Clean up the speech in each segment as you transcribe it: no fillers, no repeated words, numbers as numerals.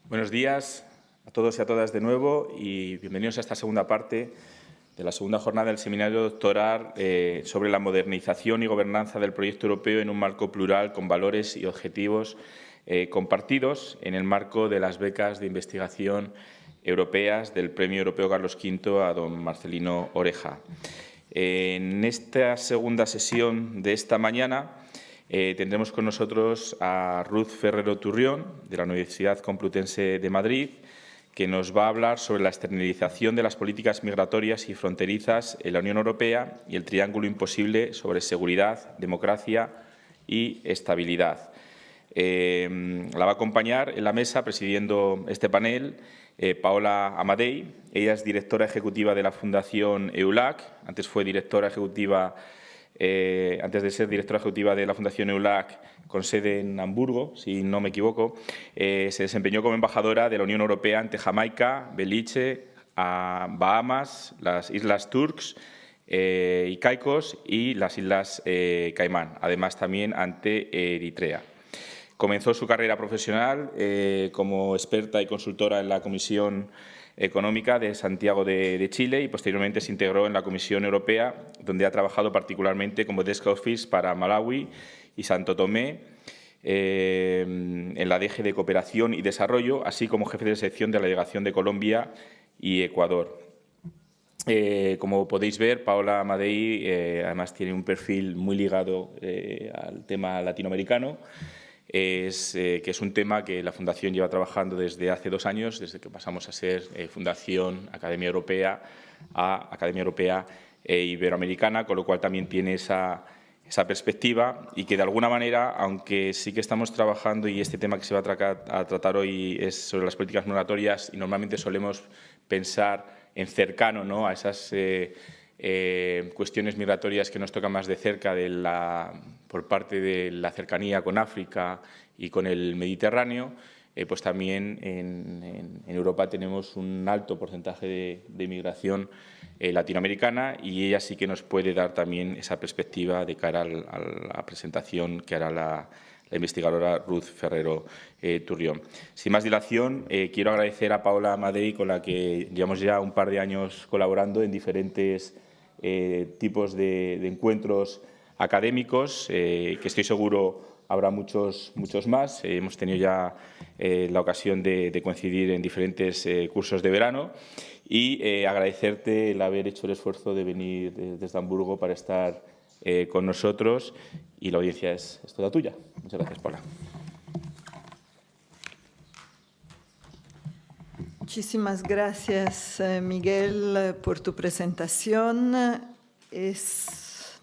Buenos días a todos y a todas de nuevo y bienvenidos a esta segunda parte de la segunda jornada del seminario doctoral sobre la modernización y gobernanza del proyecto europeo en un marco plural con valores y objetivos compartidos en el marco de las becas de investigación europeas del Premio Europeo Carlos V a don Marcelino Oreja. En esta segunda sesión de esta mañana tendremos con nosotros a Ruth Ferrero Turrión, de la Universidad Complutense de Madrid, que nos va a hablar sobre la externalización de las políticas migratorias y fronterizas en la Unión Europea y el triángulo imposible sobre seguridad, democracia y estabilidad. La va a acompañar en la mesa, presidiendo este panel, Paola Amadei. Ella es directora ejecutiva de la Fundación EULAC, antes fue directora ejecutiva antes de ser directora ejecutiva de la Fundación EULAC, con sede en Hamburgo, si no me equivoco, se desempeñó como embajadora de la Unión Europea ante Jamaica, Belice, Bahamas, las Islas Turks y Caicos y las Islas Caimán, además también ante Eritrea. Comenzó su carrera profesional como experta y consultora en la Comisión Económica de Santiago de Chile y posteriormente se integró en la Comisión Europea, donde ha trabajado particularmente como Desk Office para Malawi y Santo Tomé, en la DG de Cooperación y Desarrollo, así como jefe de sección de la Delegación de Colombia y Ecuador. Como podéis ver, Paola Amadei además tiene un perfil muy ligado al tema latinoamericano, que es un tema que la Fundación lleva trabajando desde hace 2 años, desde que pasamos a ser Fundación Academia Europea a Academia Europea Iberoamericana, con lo cual también tiene esa perspectiva y que de alguna manera, aunque sí que estamos trabajando y este tema que se va a tratar hoy es sobre las políticas migratorias y normalmente solemos pensar en cercano, ¿no?, a esas cuestiones migratorias que nos tocan más de cerca por parte de la cercanía con África y con el Mediterráneo, pues también en Europa tenemos un alto porcentaje de inmigración latinoamericana y ella sí que nos puede dar también esa perspectiva de cara a la presentación que hará la investigadora Ruth Ferrero Turrión. Sin más dilación, quiero agradecer a Paola Amadei, con la que llevamos ya un par de años colaborando en diferentes tipos de encuentros académicos, que estoy seguro habrá muchos más. Hemos tenido ya la ocasión de coincidir en diferentes cursos de verano y agradecerte el haber hecho el esfuerzo de venir desde Hamburgo para estar con nosotros y la audiencia es toda tuya. Muchas gracias, Paula. Muchísimas gracias, Miguel, por tu presentación.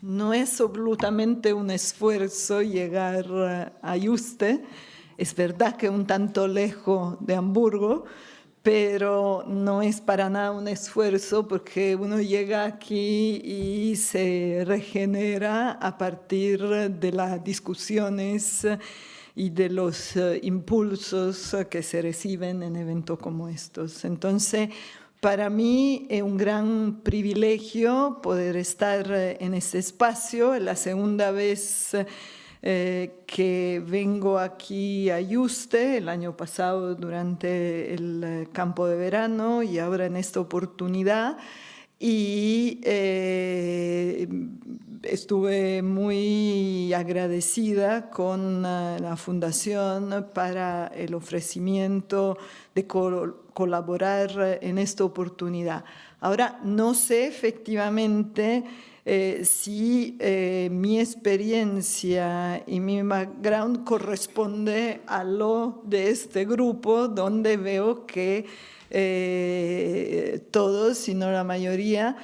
No es absolutamente un esfuerzo llegar a Yuste. Es verdad que un tanto lejos de Hamburgo, pero no es para nada un esfuerzo porque uno llega aquí y se regenera a partir de las discusiones y de los impulsos que se reciben en eventos como estos. Entonces, para mí es un gran privilegio poder estar en este espacio. Es la segunda vez que vengo aquí a Yuste, el año pasado durante el campo de verano y ahora en esta oportunidad. Y estuve muy agradecida con la Fundación para el ofrecimiento de colaborar en esta oportunidad. Ahora, no sé efectivamente si mi experiencia y mi background corresponde a lo de este grupo, donde veo que todos, si no la mayoría,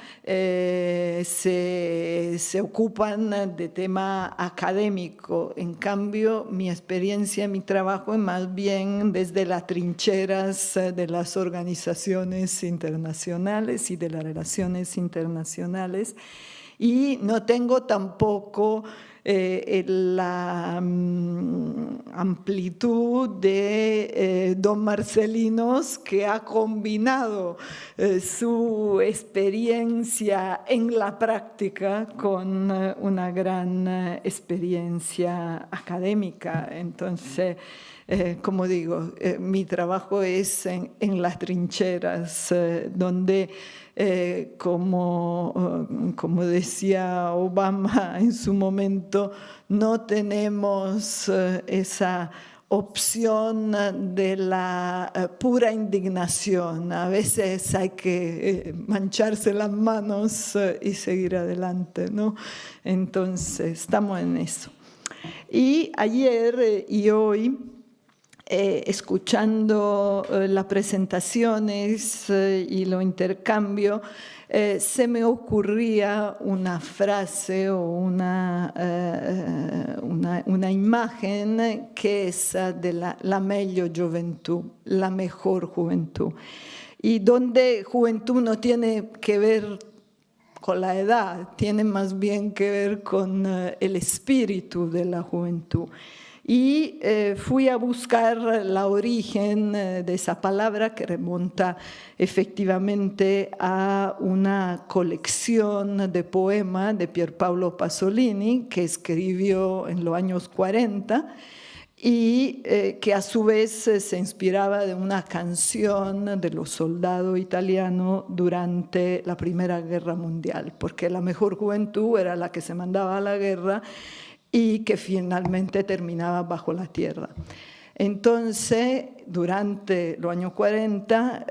se ocupan de tema académico. En cambio, mi experiencia, mi trabajo es más bien desde las trincheras de las organizaciones internacionales y de las relaciones internacionales. Y no tengo tampoco amplitud de don Marcelinos, que ha combinado su experiencia en la práctica con una gran experiencia académica. Entonces, como digo, mi trabajo es en las trincheras, donde, como decía Obama en su momento, no tenemos esa opción de la pura indignación. A veces hay que mancharse las manos y seguir adelante, ¿no? Entonces, estamos en eso. Y ayer y hoy, escuchando las presentaciones y lo intercambio, se me ocurría una frase o una imagen que es de la meglio gioventù, la mejor juventud. Y donde juventud no tiene que ver con la edad, tiene más bien que ver con el espíritu de la juventud. Y fui a buscar la origen de esa palabra, que remonta efectivamente a una colección de poemas de Pierpaolo Pasolini, que escribió en los años 40 y que a su vez se inspiraba de una canción de los soldados italianos durante la Primera Guerra Mundial, porque la mejor juventud era la que se mandaba a la guerra y que finalmente terminaba bajo la tierra. Entonces, durante los años 40,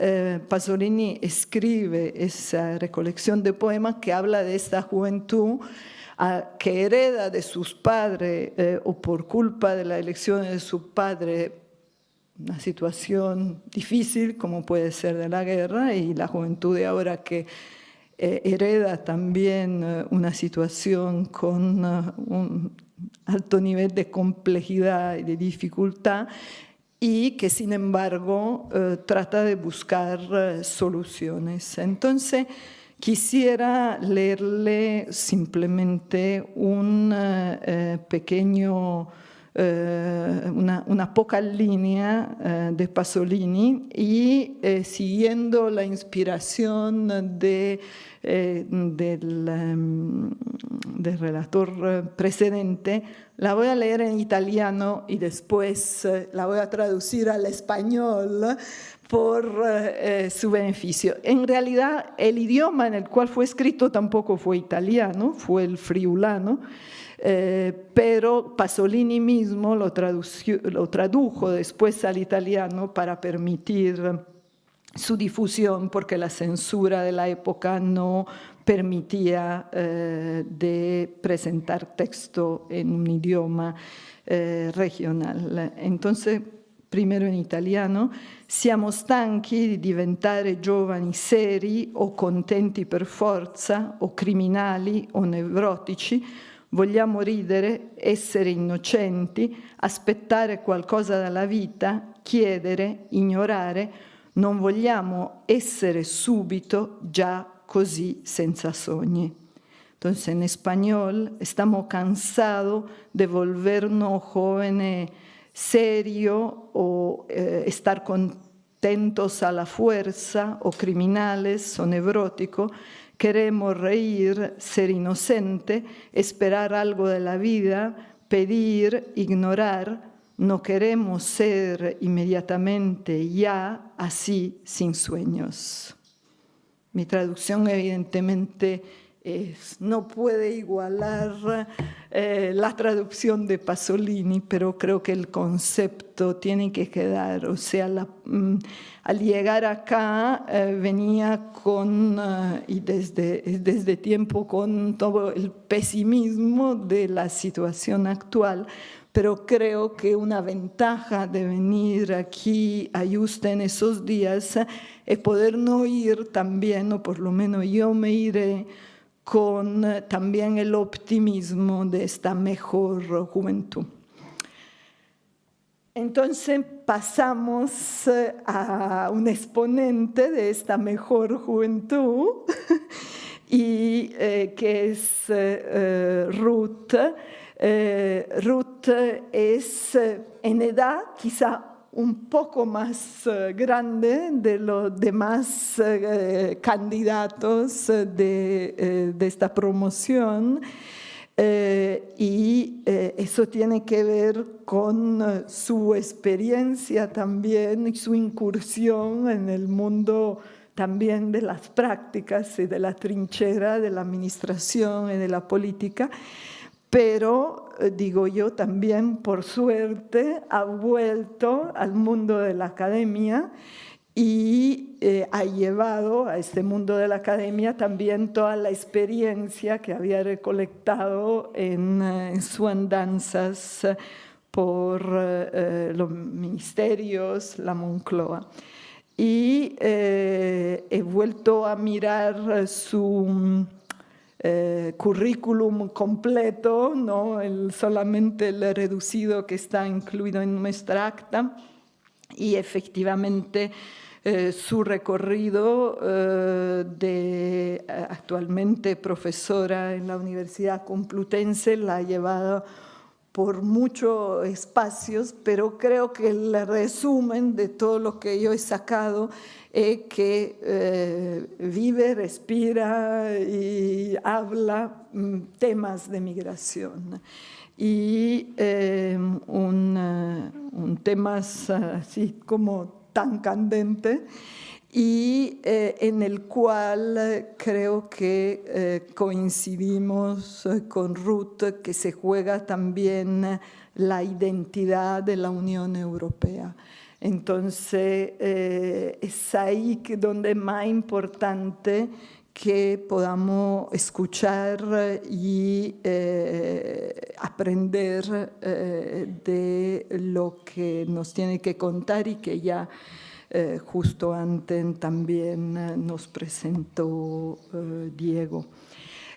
Pasolini escribe esa recolección de poemas que habla de esta juventud que hereda de sus padres o por culpa de la elección de su padre una situación difícil, como puede ser de la guerra, y la juventud de ahora que hereda también una situación con un alto nivel de complejidad y de dificultad, y que sin embargo trata de buscar soluciones. Entonces, quisiera leerle simplemente un pequeño, una poca línea de Pasolini, y siguiendo la inspiración del relator precedente, la voy a leer en italiano y después la voy a traducir al español por su beneficio. En realidad, el idioma en el cual fue escrito tampoco fue italiano, fue el friulano, pero Pasolini mismo lo tradujo después al italiano para permitir su difusión, porque la censura de la época no permitía de presentar texto en un idioma regional. Entonces, primero in italiano: siamo stanchi di diventare giovani seri o contenti per forza, o criminali o nevrotici. Vogliamo ridere, essere innocenti, aspettare qualcosa dalla vita, chiedere, ignorare. Non vogliamo essere subito già così senza sogni. Entonces, en español, estamos cansados de volvernos jóvenes serio o estar contentos a la fuerza, o criminales o nevróticos. Queremos reír, ser inocente, esperar algo de la vida, pedir, ignorar. No queremos ser inmediatamente ya así sin sueños. Mi traducción evidentemente no puede igualar la traducción de Pasolini, pero creo que el concepto tiene que quedar. O sea, al llegar acá venía con, y desde tiempo, con todo el pesimismo de la situación actual, pero creo que una ventaja de venir aquí a Yuste en esos días es poder no ir también, o por lo menos yo me iré con también el optimismo de esta mejor juventud. Entonces pasamos a un exponente de esta mejor juventud, y que es Ruth, Ruth es en edad quizá un poco más grande de los demás candidatos de esta promoción. Y eso tiene que ver con su experiencia también y su incursión en el mundo también de las prácticas y de la trinchera de la administración y de la política, pero digo yo también, por suerte, ha vuelto al mundo de la academia y ha llevado a este mundo de la academia también toda la experiencia que había recolectado en sus andanzas por los ministerios, la Moncloa. Y he vuelto a mirar su currículum completo, no solamente el reducido que está incluido en nuestra acta, y efectivamente su recorrido de actualmente profesora en la Universidad Complutense la ha llevado por muchos espacios, pero creo que el resumen de todo lo que yo he sacado es que vive, respira y habla temas de migración. Y un tema así como tan candente y en el cual creo que coincidimos con Ruth, que se juega también la identidad de la Unión Europea. Entonces, es ahí donde es más importante que podamos escuchar y aprender de lo que nos tiene que contar y que ya justo antes también nos presentó Diego.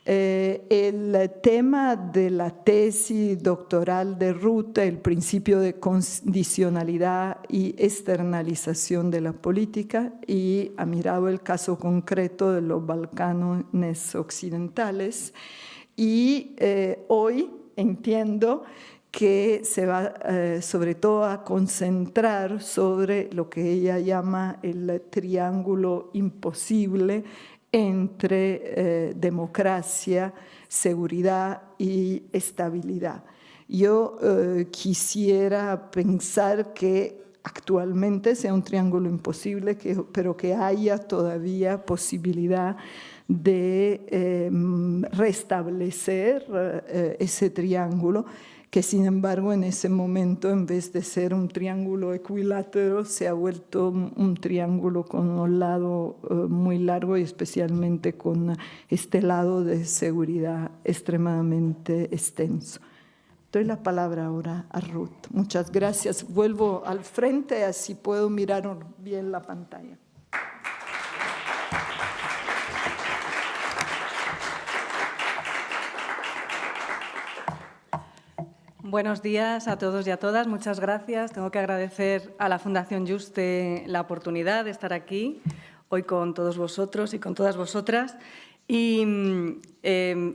El tema de la tesis doctoral de Ruth, el principio de condicionalidad y externalización de la política, y ha mirado el caso concreto de los Balcanes occidentales. Y hoy entiendo que se va sobre todo a concentrar sobre lo que ella llama el triángulo imposible entre democracia, seguridad y estabilidad. Yo quisiera pensar que actualmente sea un triángulo imposible, pero que haya todavía posibilidad de restablecer ese triángulo, que sin embargo en ese momento, en vez de ser un triángulo equilátero, se ha vuelto un triángulo con un lado muy largo y especialmente con este lado de seguridad extremadamente extenso. Doy la palabra ahora a Ruth. Muchas gracias. Vuelvo al frente, así puedo mirar bien la pantalla. Buenos días a todos y a todas. Muchas gracias. Tengo que agradecer a la Fundación Juste la oportunidad de estar aquí hoy con todos vosotros y con todas vosotras. Y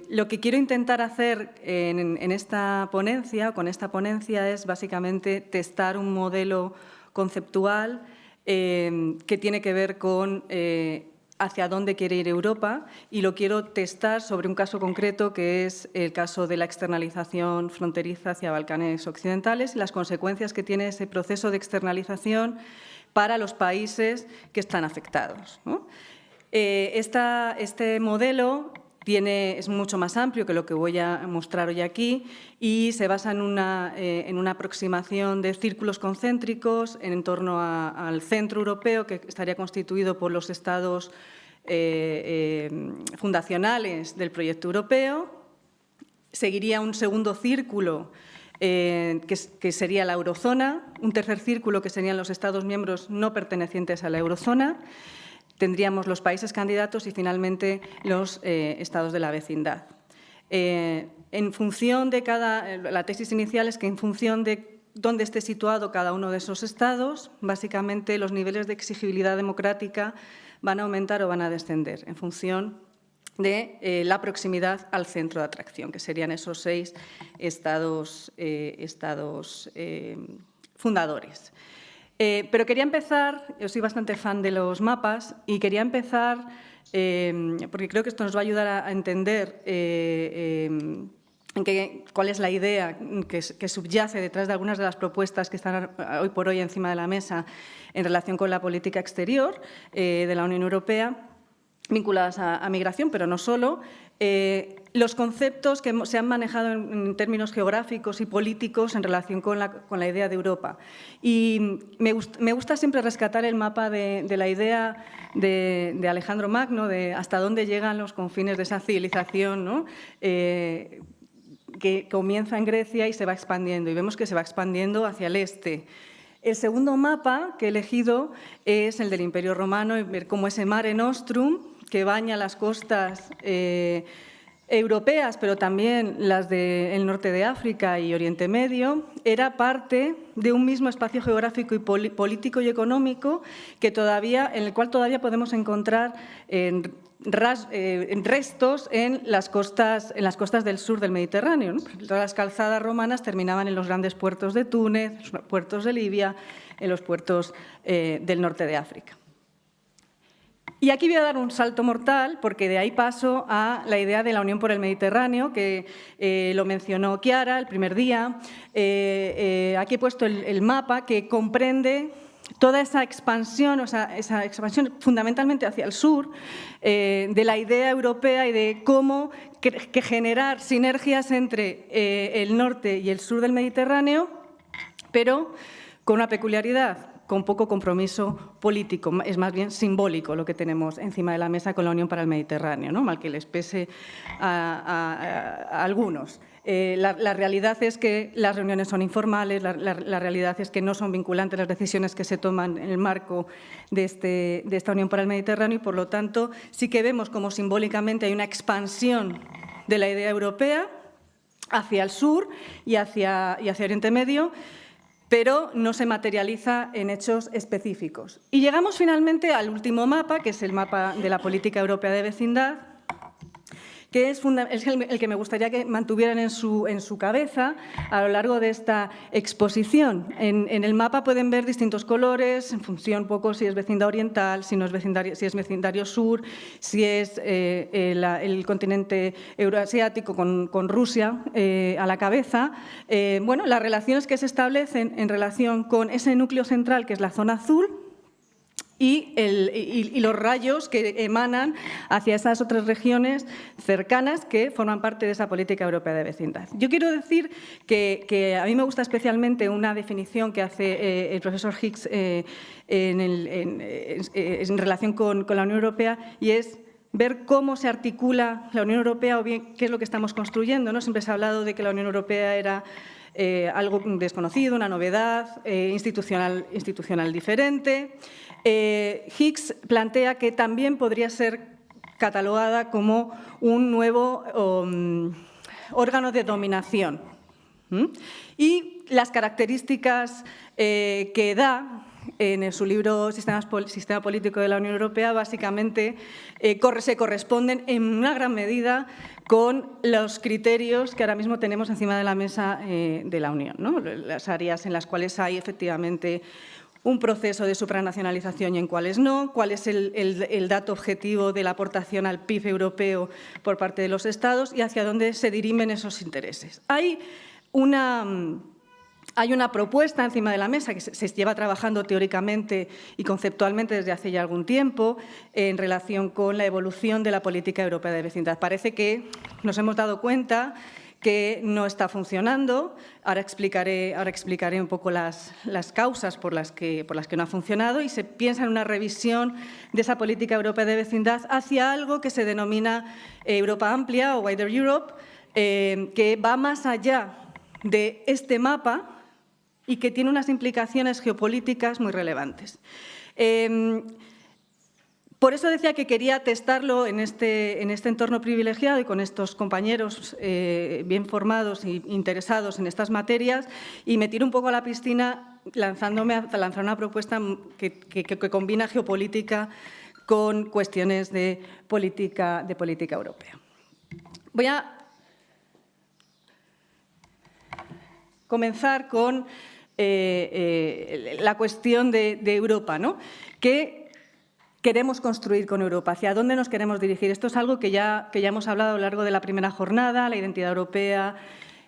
lo que quiero intentar hacer en esta ponencia, con esta ponencia, es básicamente testar un modelo conceptual que tiene que ver con hacia dónde quiere ir Europa, y lo quiero testar sobre un caso concreto que es el caso de la externalización fronteriza hacia Balcanes occidentales y las consecuencias que tiene ese proceso de externalización para los países que están afectados, ¿no? Este modelo es mucho más amplio que lo que voy a mostrar hoy aquí y se basa en una aproximación de círculos concéntricos en torno al centro europeo, que estaría constituido por los estados fundacionales del proyecto europeo. Seguiría un segundo círculo que sería la eurozona, un tercer círculo que serían los estados miembros no pertenecientes a la eurozona. Tendríamos los países candidatos y, finalmente, los estados de la vecindad. En función de la tesis inicial es que, en función de dónde esté situado cada uno de esos estados, básicamente los niveles de exigibilidad democrática van a aumentar o van a descender en función de la proximidad al centro de atracción, que serían esos 6 estados fundadores. Pero quería empezar, yo soy bastante fan de los mapas, y quería empezar, porque creo que esto nos va a ayudar a entender cuál es la idea que subyace detrás de algunas de las propuestas que están hoy por hoy encima de la mesa en relación con la política exterior de la Unión Europea, vinculadas a migración, pero no solo, los conceptos que se han manejado en términos geográficos y políticos en relación con la idea de Europa. Y me gusta siempre rescatar el mapa de la idea de Alejandro Magno, de hasta dónde llegan los confines de esa civilización, ¿no? Que comienza en Grecia y se va expandiendo, y vemos que se va expandiendo hacia el este. El segundo mapa que he elegido es el del Imperio Romano, y ver cómo ese Mare Nostrum, que baña las costas europeas, pero también las del norte de África y Oriente Medio, era parte de un mismo espacio geográfico y político y económico en el cual todavía podemos encontrar restos en las costas del sur del Mediterráneo, ¿no? Todas las calzadas romanas terminaban en los grandes puertos de Túnez, los puertos de Libia, en los puertos del norte de África. Y aquí voy a dar un salto mortal, porque de ahí paso a la idea de la Unión por el Mediterráneo, que lo mencionó Chiara el primer día. Aquí he puesto el mapa que comprende toda esa expansión, o sea, esa expansión fundamentalmente hacia el sur, de la idea europea y de cómo generar sinergias entre el norte y el sur del Mediterráneo, pero con una peculiaridad: con poco compromiso político, es más bien simbólico lo que tenemos encima de la mesa con la Unión para el Mediterráneo, ¿no? Mal que les pese a algunos. La realidad es que las reuniones son informales, la realidad es que no son vinculantes las decisiones que se toman en el marco de esta Unión para el Mediterráneo, y por lo tanto sí que vemos como simbólicamente hay una expansión de la idea europea hacia el sur y hacia Oriente Medio, pero no se materializa en hechos específicos. Y llegamos finalmente al último mapa, que es el mapa de la política europea de vecindad, que es el que me gustaría que mantuvieran en su cabeza a lo largo de esta exposición. En el mapa pueden ver distintos colores, en función un poco si es vecindad oriental, si es vecindario sur, si es el continente euroasiático con Rusia a la cabeza. Bueno, las relaciones que se establecen en relación con ese núcleo central, que es la zona azul, y los rayos que emanan hacia esas otras regiones cercanas que forman parte de esa política europea de vecindad. Yo quiero decir que a mí me gusta especialmente una definición que hace el profesor Hicks en relación con la Unión Europea, y es ver cómo se articula la Unión Europea, o bien qué es lo que estamos construyendo, ¿no? Siempre se ha hablado de que la Unión Europea era algo desconocido, una novedad, institucional diferente. Hicks plantea que también podría ser catalogada como un nuevo órgano de dominación. Y las características que da en su libro Sistema Político de la Unión Europea básicamente se corresponden en una gran medida con los criterios que ahora mismo tenemos encima de la mesa de la Unión, ¿no? Las áreas en las cuales hay efectivamente un proceso de supranacionalización y en cuáles no, cuál es el dato objetivo de la aportación al PIB europeo por parte de los Estados y hacia dónde se dirimen esos intereses. Hay una propuesta encima de la mesa que se lleva trabajando teóricamente y conceptualmente desde hace ya algún tiempo en relación con la evolución de la política europea de vecindad. Parece que nos hemos dado cuenta que no está funcionando. Ahora explicaré un poco las causas por las que no ha funcionado, y se piensa en una revisión de esa política europea de vecindad hacia algo que se denomina Europa Amplia o Wider Europe, que va más allá de este mapa y que tiene unas implicaciones geopolíticas muy relevantes. Por eso decía que quería testarlo en este entorno privilegiado y con estos compañeros bien formados e interesados en estas materias, y me tiro un poco a la piscina lanzándome a lanzar una propuesta que combina geopolítica con cuestiones de política europea. Voy a comenzar con la cuestión de Europa, ¿no? ¿Qué queremos construir con Europa? ¿Hacia dónde nos queremos dirigir? Esto es algo que ya hemos hablado a lo largo de la primera jornada, la identidad europea,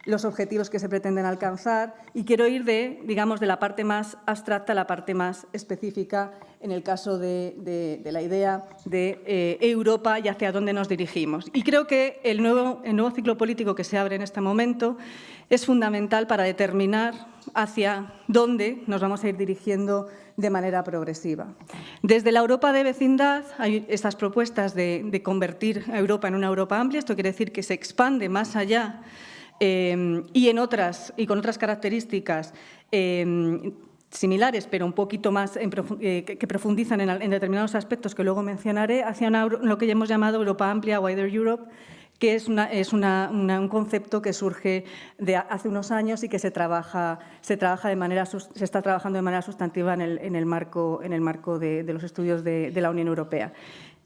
los objetivos que se pretenden alcanzar, y quiero ir de la parte más abstracta a la parte más específica en el caso de la idea de Europa y hacia dónde nos dirigimos. Y creo que el nuevo ciclo político que se abre en este momento es fundamental para determinar hacia dónde nos vamos a ir dirigiendo de manera progresiva. Desde la Europa de vecindad hay estas propuestas de convertir a Europa en una Europa amplia. Esto quiere decir que se expande más allá y con otras características similares, pero un poquito más que profundizan en determinados aspectos que luego mencionaré, hacia lo que ya hemos llamado Europa amplia, Wider Europe, que es un concepto que surge de hace unos años y que se está trabajando de manera sustantiva en el marco de los estudios de la Unión Europea.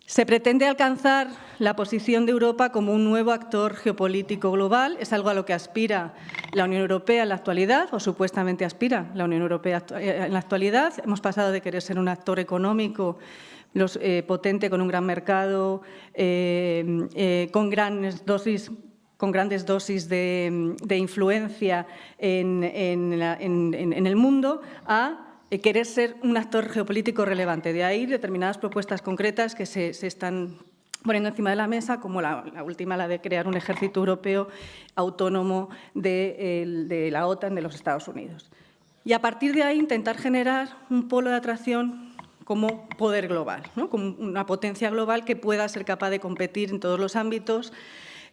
Se pretende alcanzar la posición de Europa como un nuevo actor geopolítico global. Es algo a lo que aspira la Unión Europea en la actualidad, o supuestamente aspira la Unión Europea en la actualidad. Hemos pasado de querer ser un actor económico potente, con un gran mercado, con grandes dosis de influencia en el mundo, a querer ser un actor geopolítico relevante. De ahí determinadas propuestas concretas que se están poniendo encima de la mesa, como la última, la de crear un ejército europeo autónomo de la OTAN, de los Estados Unidos. Y a partir de ahí intentar generar un polo de atracción como poder global, ¿no? Como una potencia global que pueda ser capaz de competir en todos los ámbitos,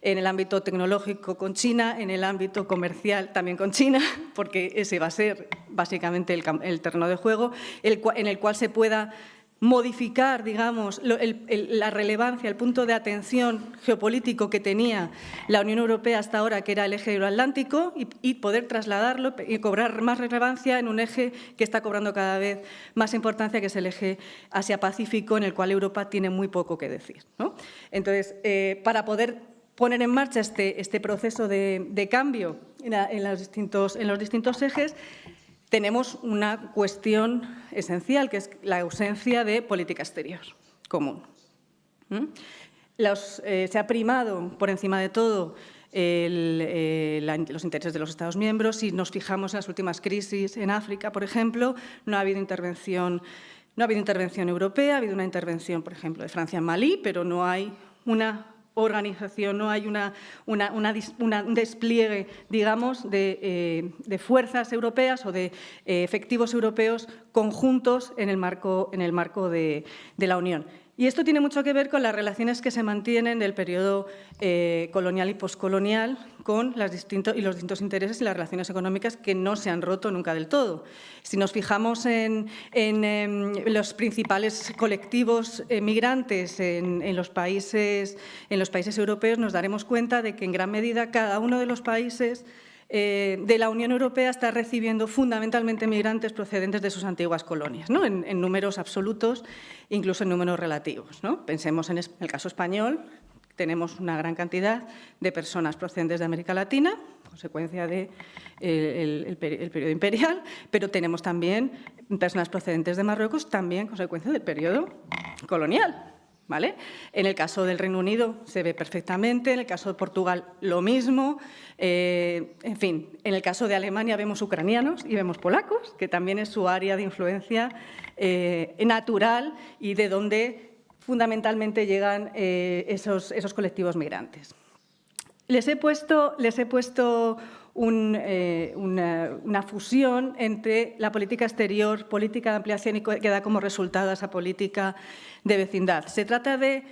en el ámbito tecnológico con China, en el ámbito comercial también con China, porque ese va a ser básicamente el terreno de juego, en el cual se pueda modificar, digamos, la relevancia, el punto de atención geopolítico que tenía la Unión Europea hasta ahora, que era el eje euroatlántico, y poder trasladarlo y cobrar más relevancia en un eje que está cobrando cada vez más importancia, que es el eje Asia-Pacífico, en el cual Europa tiene muy poco que decir, ¿no? Entonces, para poder poner en marcha este proceso de cambio en los distintos ejes, tenemos una cuestión esencial, que es la ausencia de política exterior común. Se ha primado, por encima de todo, los intereses de los Estados miembros. Si nos fijamos en las últimas crisis en África, por ejemplo, no ha habido intervención europea, ha habido una intervención, por ejemplo, de Francia en Malí, pero no hay una organización, no hay un despliegue, digamos, de fuerzas europeas o de efectivos europeos conjuntos en el marco de la Unión. Y esto tiene mucho que ver con las relaciones que se mantienen del periodo colonial y poscolonial con los distintos intereses y las relaciones económicas que no se han roto nunca del todo. Si nos fijamos en los principales colectivos migrantes en los países europeos, nos daremos cuenta de que en gran medida cada uno de los países de la Unión Europea está recibiendo fundamentalmente migrantes procedentes de sus antiguas colonias, ¿no? En números absolutos, incluso en números relativos, ¿no? Pensemos en el caso español. Tenemos una gran cantidad de personas procedentes de América Latina, consecuencia del periodo imperial, pero tenemos también personas procedentes de Marruecos, también consecuencia del periodo colonial. ¿Vale? En el caso del Reino Unido se ve perfectamente, en el caso de Portugal lo mismo, en fin, en el caso de Alemania vemos ucranianos y vemos polacos, que también es su área de influencia natural y de donde fundamentalmente llegan esos colectivos migrantes. Les he puesto una fusión entre la política exterior, política de ampliación y que da como resultado esa política de vecindad. Se trata de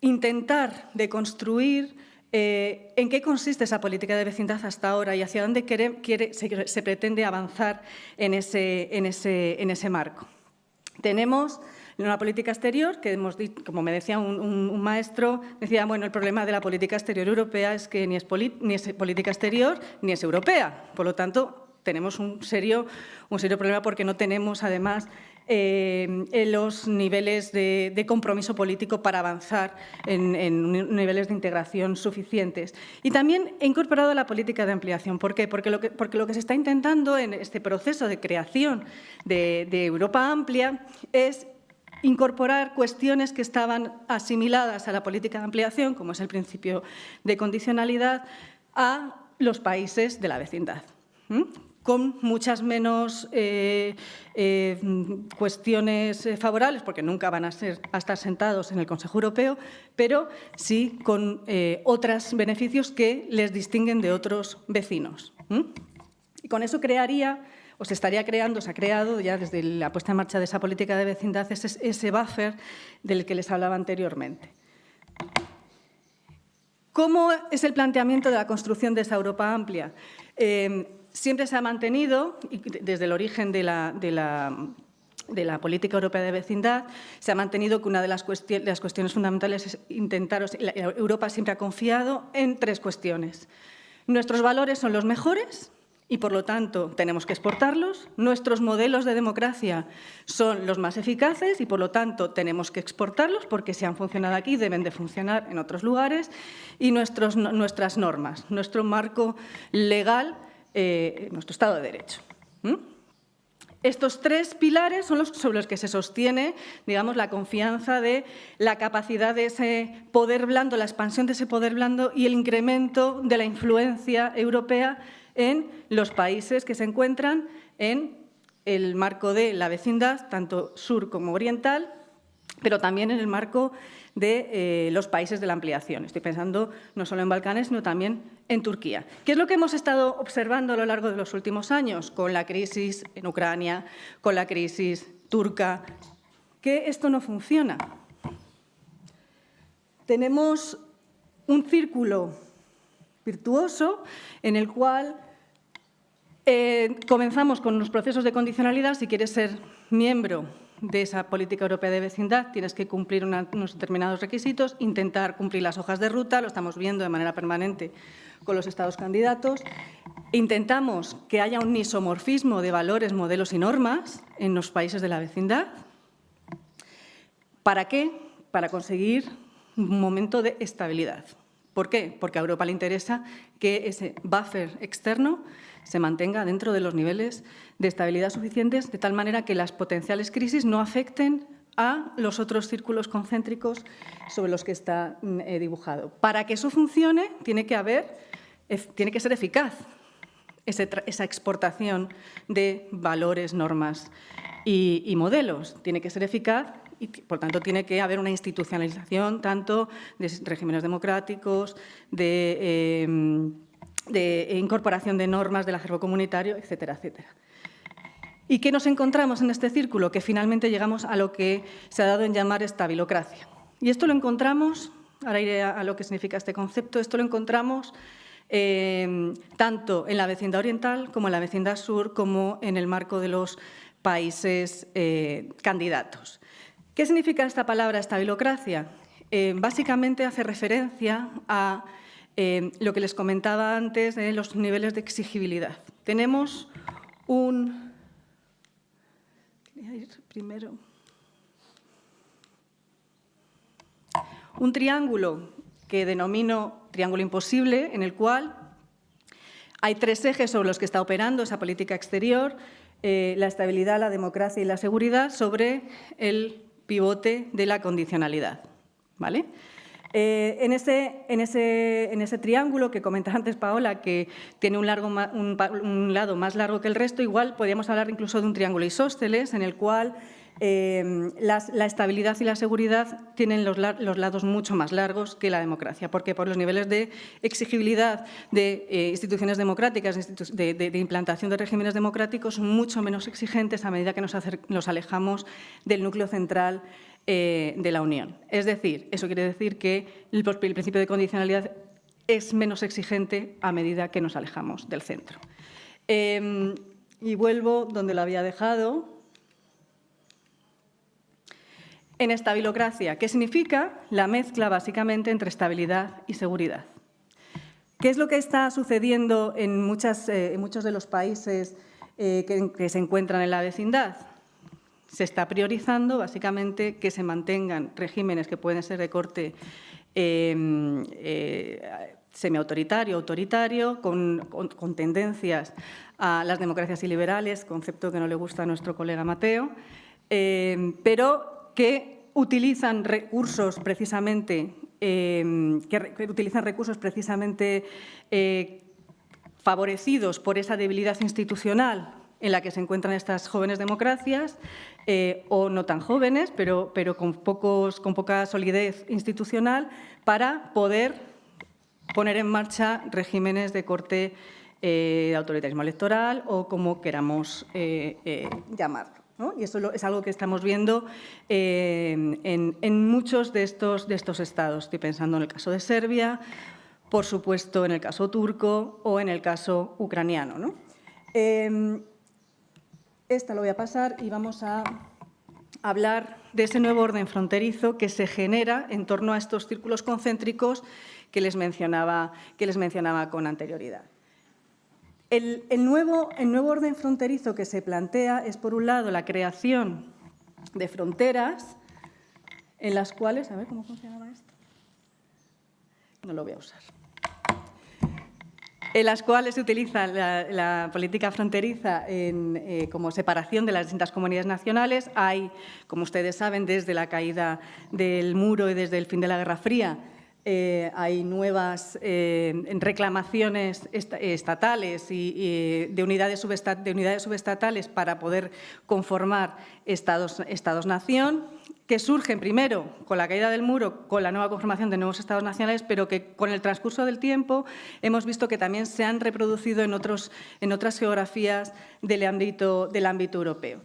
intentar de construir en qué consiste esa política de vecindad hasta ahora y hacia dónde se pretende avanzar en ese marco. Tenemos una política exterior que como me decía un maestro, decía, bueno, el problema de la política exterior europea es que ni es política exterior ni es europea. Por lo tanto, tenemos un serio problema porque no tenemos, además, los niveles de compromiso político para avanzar en niveles de integración suficientes. Y también he incorporado la política de ampliación. ¿Por qué? Porque lo que se está intentando en este proceso de creación de Europa amplia es incorporar cuestiones que estaban asimiladas a la política de ampliación, como es el principio de condicionalidad, a los países de la vecindad, con muchas menos cuestiones favorables, porque nunca van a estar sentados en el Consejo Europeo, pero sí con otros beneficios que les distinguen de otros vecinos. Y con eso se estaría creando, se ha creado ya desde la puesta en marcha de esa política de vecindad ese buffer del que les hablaba anteriormente. ¿Cómo es el planteamiento de la construcción de esa Europa amplia? Siempre se ha mantenido, desde el origen de la política europea de vecindad, se ha mantenido que una de las cuestiones fundamentales es Europa siempre ha confiado en 3 cuestiones. Nuestros valores son los mejores y, por lo tanto, tenemos que exportarlos. Nuestros modelos de democracia son los más eficaces y, por lo tanto, tenemos que exportarlos porque si han funcionado aquí deben de funcionar en otros lugares. Y nuestras normas, nuestro marco legal, nuestro Estado de Derecho. Estos 3 pilares son sobre los que se sostiene, digamos, la confianza de la capacidad de ese poder blando, la expansión de ese poder blando y el incremento de la influencia europea en los países que se encuentran en el marco de la vecindad, tanto sur como oriental, pero también en el marco de los países de la ampliación. Estoy pensando no solo en Balcanes, sino también en Turquía. ¿Qué es lo que hemos estado observando a lo largo de los últimos años con la crisis en Ucrania, con la crisis turca? Que esto no funciona. Tenemos un círculo virtuoso en el cual comenzamos con los procesos de condicionalidad. Si quieres ser miembro de esa política europea de vecindad, tienes que cumplir unos determinados requisitos, intentar cumplir las hojas de ruta, lo estamos viendo de manera permanente con los Estados candidatos. Intentamos que haya un isomorfismo de valores, modelos y normas en los países de la vecindad. ¿Para qué? Para conseguir un momento de estabilidad. ¿Por qué? Porque a Europa le interesa que ese buffer externo se mantenga dentro de los niveles de estabilidad suficientes, de tal manera que las potenciales crisis no afecten a los otros círculos concéntricos sobre los que está dibujado. Para que eso funcione, tiene que ser eficaz esa exportación de valores, normas y modelos. Tiene que ser eficaz y, por tanto, tiene que haber una institucionalización tanto de regímenes democráticos, de incorporación de normas del acervo comunitario, etcétera, etcétera. ¿Y qué nos encontramos en este círculo? Que finalmente llegamos a lo que se ha dado en llamar estabilocracia. Y esto lo encontramos, ahora iré a lo que significa este concepto, esto lo encontramos tanto en la vecindad oriental como en la vecindad sur, como en el marco de los países candidatos. ¿Qué significa esta palabra estabilocracia? Básicamente hace referencia a lo que les comentaba antes de los niveles de exigibilidad. Tenemos un triángulo que denomino triángulo imposible, en el cual hay 3 ejes sobre los que está operando esa política exterior: la estabilidad, la democracia y la seguridad, sobre el pivote de la condicionalidad. ¿Vale? En ese triángulo que comentaba antes Paola, que tiene un lado más largo que el resto, igual podríamos hablar incluso de un triángulo isósceles, en el cual la estabilidad y la seguridad tienen los lados mucho más largos que la democracia. ¿Por qué? Por los niveles de exigibilidad de instituciones democráticas, de implantación de regímenes democráticos, son mucho menos exigentes a medida que nos alejamos del núcleo central de la Unión. Es decir, eso quiere decir que el principio de condicionalidad es menos exigente a medida que nos alejamos del centro. Y vuelvo donde lo había dejado. En estabilocracia, ¿qué significa? La mezcla básicamente entre estabilidad y seguridad. ¿Qué es lo que está sucediendo en muchos de los países que se encuentran en la vecindad? Se está priorizando, básicamente, que se mantengan regímenes que pueden ser de corte semiautoritario, autoritario, con tendencias a las democracias iliberales, concepto que no le gusta a nuestro colega Mateo, pero que utilizan recursos precisamente favorecidos por esa debilidad institucional en la que se encuentran estas jóvenes democracias, o no tan jóvenes, pero con poca solidez institucional, para poder poner en marcha regímenes de corte de autoritarismo electoral o como queramos llamarlo, ¿no? Y eso es algo que estamos viendo en muchos de estos estados. Estoy pensando en el caso de Serbia, por supuesto en el caso turco o en el caso ucraniano, ¿no? Esta lo voy a pasar y vamos a hablar de ese nuevo orden fronterizo que se genera en torno a estos círculos concéntricos que les mencionaba con anterioridad. El nuevo orden fronterizo que se plantea es, por un lado, la creación de fronteras en las cuales… A ver, ¿cómo funcionaba esto? No lo voy a usar. En las cuales se utiliza la política fronteriza como separación de las distintas comunidades nacionales. Hay, como ustedes saben, desde la caída del muro y desde el fin de la Guerra Fría, hay nuevas reclamaciones estatales y de unidades subestatales para poder conformar estados-nación, que surgen primero con la caída del muro, con la nueva conformación de nuevos estados nacionales, pero que con el transcurso del tiempo hemos visto que también se han reproducido en otras geografías del ámbito europeo.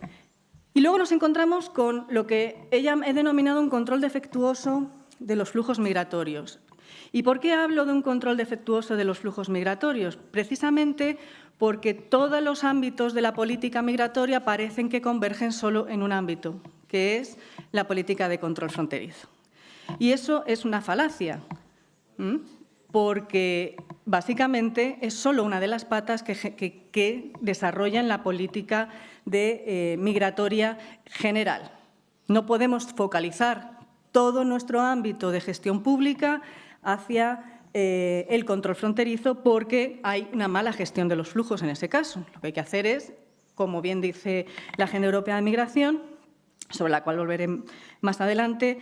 Y luego nos encontramos con lo que he denominado un control defectuoso de los flujos migratorios. ¿Y por qué hablo de un control defectuoso de los flujos migratorios? Precisamente porque todos los ámbitos de la política migratoria parecen que convergen solo en un ámbito, que es la política de control fronterizo. Y eso es una falacia, porque básicamente es solo una de las patas que desarrollan la política migratoria general. No podemos focalizar todo nuestro ámbito de gestión pública hacia el control fronterizo porque hay una mala gestión de los flujos en ese caso. Lo que hay que hacer es, como bien dice la Agenda Europea de Migración, sobre la cual volveré más adelante,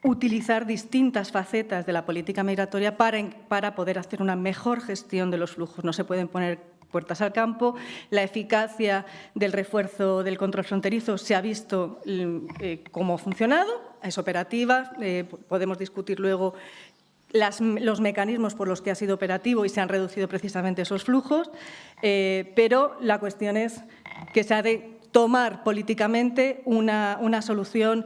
utilizar distintas facetas de la política migratoria para poder hacer una mejor gestión de los flujos. No se pueden poner puertas al campo. La eficacia del refuerzo del control fronterizo se ha visto cómo ha funcionado, es operativa. Podemos discutir luego los mecanismos por los que ha sido operativo y se han reducido precisamente esos flujos, pero la cuestión es que se ha de tomar políticamente una resolución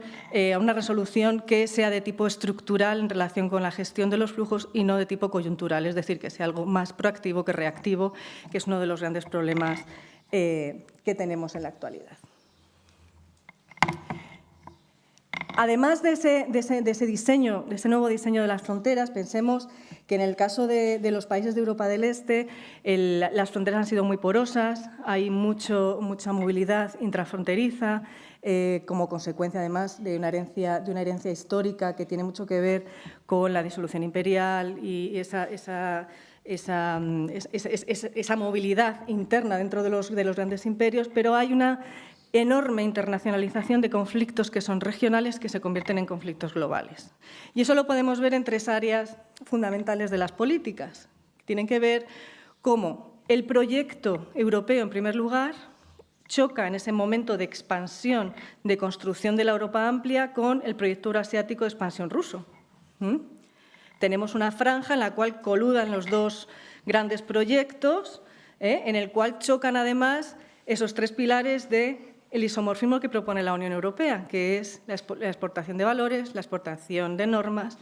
que sea de tipo estructural en relación con la gestión de los flujos y no de tipo coyuntural, es decir, que sea algo más proactivo que reactivo, que es uno de los grandes problemas que tenemos en la actualidad. Además de ese nuevo diseño de las fronteras, pensemos que en el caso de los países de Europa del Este las fronteras han sido muy porosas, hay mucha movilidad intrafronteriza, como consecuencia además de una herencia histórica que tiene mucho que ver con la disolución imperial y esa movilidad interna dentro de los grandes imperios, pero hay una enorme internacionalización de conflictos que son regionales que se convierten en conflictos globales. Y eso lo podemos ver en tres áreas fundamentales de las políticas. Tienen que ver cómo el proyecto europeo, en primer lugar, choca en ese momento de expansión, de construcción de la Europa amplia, con el proyecto euroasiático de expansión ruso. Tenemos una franja en la cual coludan los dos grandes proyectos, en el cual chocan además esos tres pilares del isomorfismo que propone la Unión Europea, que es la exportación de valores, la exportación de normas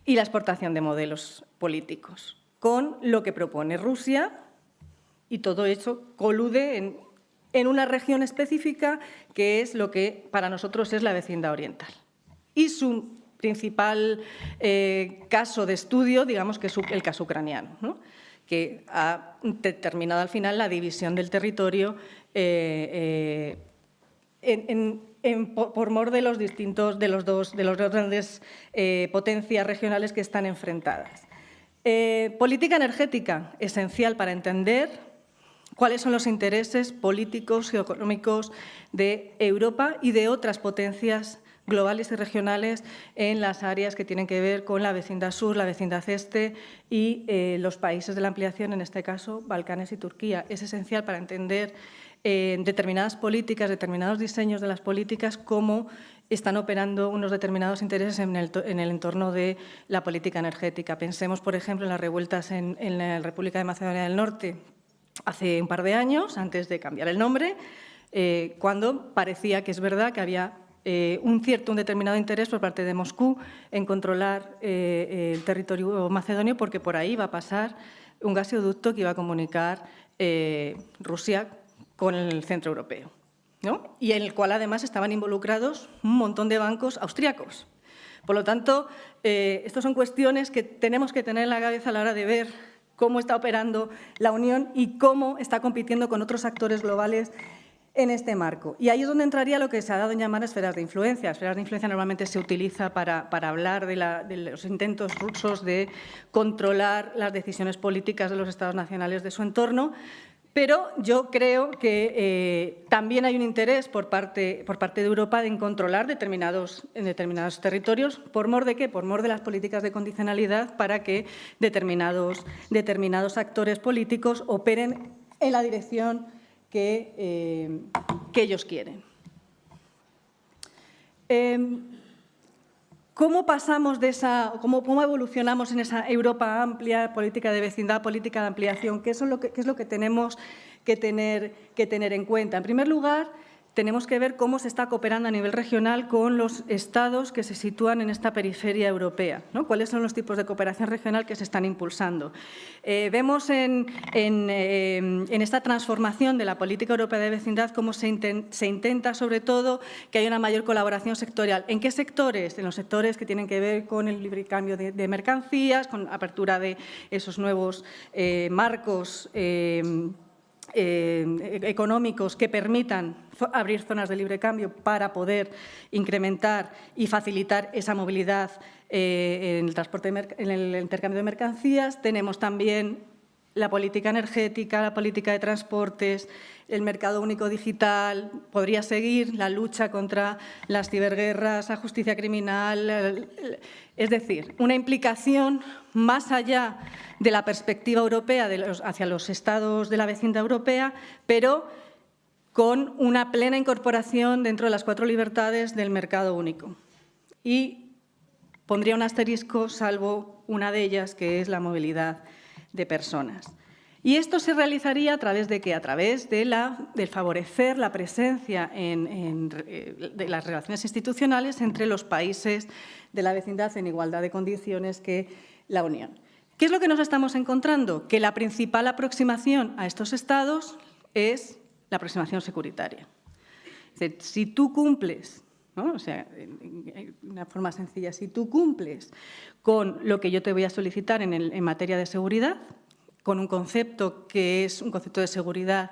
y la exportación de modelos políticos, con lo que propone Rusia, y todo eso colude en una región específica que es lo que para nosotros es la vecindad oriental. Y su principal caso de estudio, digamos que es el caso ucraniano, ¿no?, que ha determinado al final la división del territorio por mor de de los dos grandes potencias regionales que están enfrentadas. Política energética, esencial para entender cuáles son los intereses políticos y económicos de Europa y de otras potencias globales y regionales en las áreas que tienen que ver con la vecindad sur, la vecindad este y los países de la ampliación, en este caso Balcanes y Turquía. Es esencial para entender determinadas políticas, determinados diseños de las políticas, cómo están operando unos determinados intereses en el entorno de la política energética. Pensemos, por ejemplo, en las revueltas en la República de Macedonia del Norte hace un par de años, antes de cambiar el nombre, cuando parecía que es verdad que había un determinado interés por parte de Moscú en controlar el territorio macedonio, porque por ahí iba a pasar un gasoducto que iba a comunicar Rusia con el centro europeo, ¿no? Y en el cual además estaban involucrados un montón de bancos austriacos. Por lo tanto, estas son cuestiones que tenemos que tener en la cabeza a la hora de ver cómo está operando la Unión y cómo está compitiendo con otros actores globales en este marco. Y ahí es donde entraría lo que se ha dado en llamar esferas de influencia. Esferas de influencia normalmente se utiliza para hablar de los intentos rusos de controlar las decisiones políticas de los Estados nacionales de su entorno, pero yo creo que también hay un interés por parte de Europa en controlar determinados territorios. ¿Por mor de qué? Por mor de las políticas de condicionalidad para que determinados actores políticos operen en la dirección que ellos quieren. ¿Cómo pasamos de cómo evolucionamos en esa Europa amplia, política de vecindad, política de ampliación? ¿Qué es lo que tenemos que tener en cuenta? En primer lugar, tenemos que ver cómo se está cooperando a nivel regional con los estados que se sitúan en esta periferia europea, ¿no? ¿Cuáles son los tipos de cooperación regional que se están impulsando? Vemos en esta transformación de la política europea de vecindad cómo se intenta, sobre todo, que haya una mayor colaboración sectorial. ¿En qué sectores? En los sectores que tienen que ver con el libre cambio de mercancías, con apertura de esos nuevos marcos económicos que permitan abrir zonas de libre cambio para poder incrementar y facilitar esa movilidad en el transporte, en el intercambio de mercancías. Tenemos también la política energética, la política de transportes, el mercado único digital, podría seguir la lucha contra las ciberguerras, la justicia criminal, es decir, una implicación más allá de la perspectiva europea hacia los estados de la vecindad europea, pero con una plena incorporación dentro de las 4 libertades del mercado único. Y pondría un asterisco, salvo una de ellas, que es la movilidad de personas. Y esto se realizaría a través de ¿qué? A través de favorecer la presencia de las relaciones institucionales entre los países de la vecindad en igualdad de condiciones que la Unión. ¿Qué es lo que nos estamos encontrando? Que la principal aproximación a estos estados es la aproximación securitaria. Es decir, si tú cumples, ¿no? O sea, de una forma sencilla, si tú cumples con lo que yo te voy a solicitar en materia de seguridad, con un concepto que es un concepto de seguridad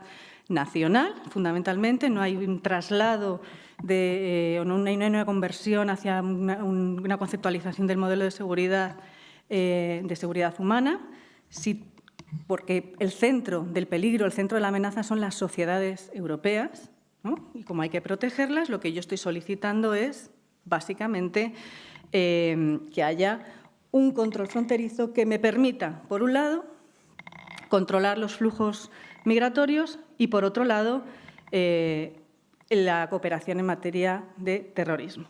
nacional, fundamentalmente, no hay un traslado no hay una conversión hacia una conceptualización del modelo de seguridad humana, porque el centro del peligro, el centro de la amenaza son las sociedades europeas, ¿no? Y como hay que protegerlas, lo que yo estoy solicitando es, básicamente, que haya un control fronterizo que me permita, por un lado, controlar los flujos migratorios y, por otro lado, la cooperación en materia de terrorismo.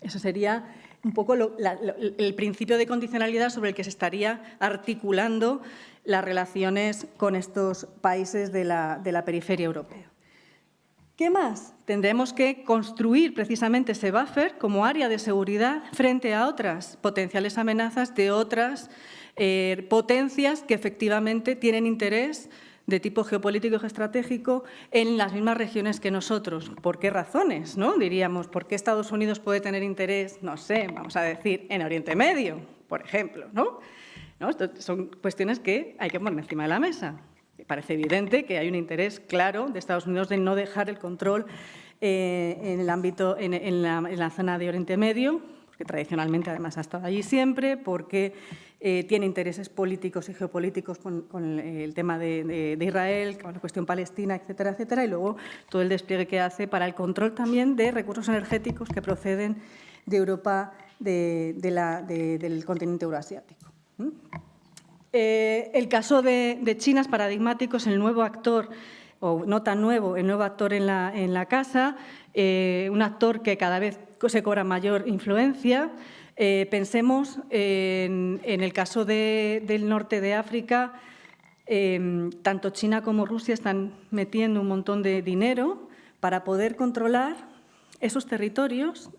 Eso sería un poco el principio de condicionalidad sobre el que se estaría articulando las relaciones con estos países de la periferia europea. ¿Qué más? Tendremos que construir precisamente ese buffer como área de seguridad frente a otras potenciales amenazas de otras potencias que efectivamente tienen interés de tipo geopolítico y geoestratégico en las mismas regiones que nosotros. ¿Por qué razones? ¿No? Diríamos, ¿por qué Estados Unidos puede tener interés, no sé, vamos a decir, en Oriente Medio, por ejemplo? ¿No? Esto son cuestiones que hay que poner encima de la mesa. Parece evidente que hay un interés claro de Estados Unidos de no dejar el control en el ámbito, en la zona de Oriente Medio, porque tradicionalmente además ha estado allí siempre, porque tiene intereses políticos y geopolíticos con el tema de Israel, con la cuestión palestina, etcétera, etcétera, y luego todo el despliegue que hace para el control también de recursos energéticos que proceden de Europa, del continente euroasiático. El caso de China es paradigmático, es el nuevo actor, o no tan nuevo, el nuevo actor en la casa, un actor que cada vez se cobra mayor influencia. Pensemos en el caso del norte de África, tanto China como Rusia están metiendo un montón de dinero para poder controlar esos territorios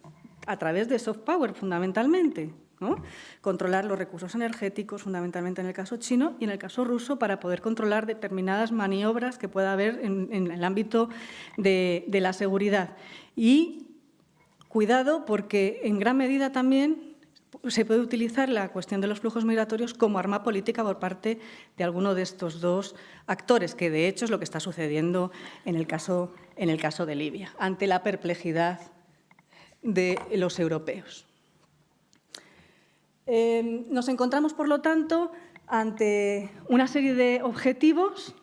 a través de soft power, fundamentalmente, ¿no? Controlar los recursos energéticos, fundamentalmente en el caso chino, y en el caso ruso, para poder controlar determinadas maniobras que pueda haber en el ámbito de la seguridad. Y cuidado, porque en gran medida también se puede utilizar la cuestión de los flujos migratorios como arma política por parte de alguno de estos dos actores, que de hecho es lo que está sucediendo en el caso de Libia, ante la perplejidad de los europeos. Nos encontramos, por lo tanto, ante una serie de objetivos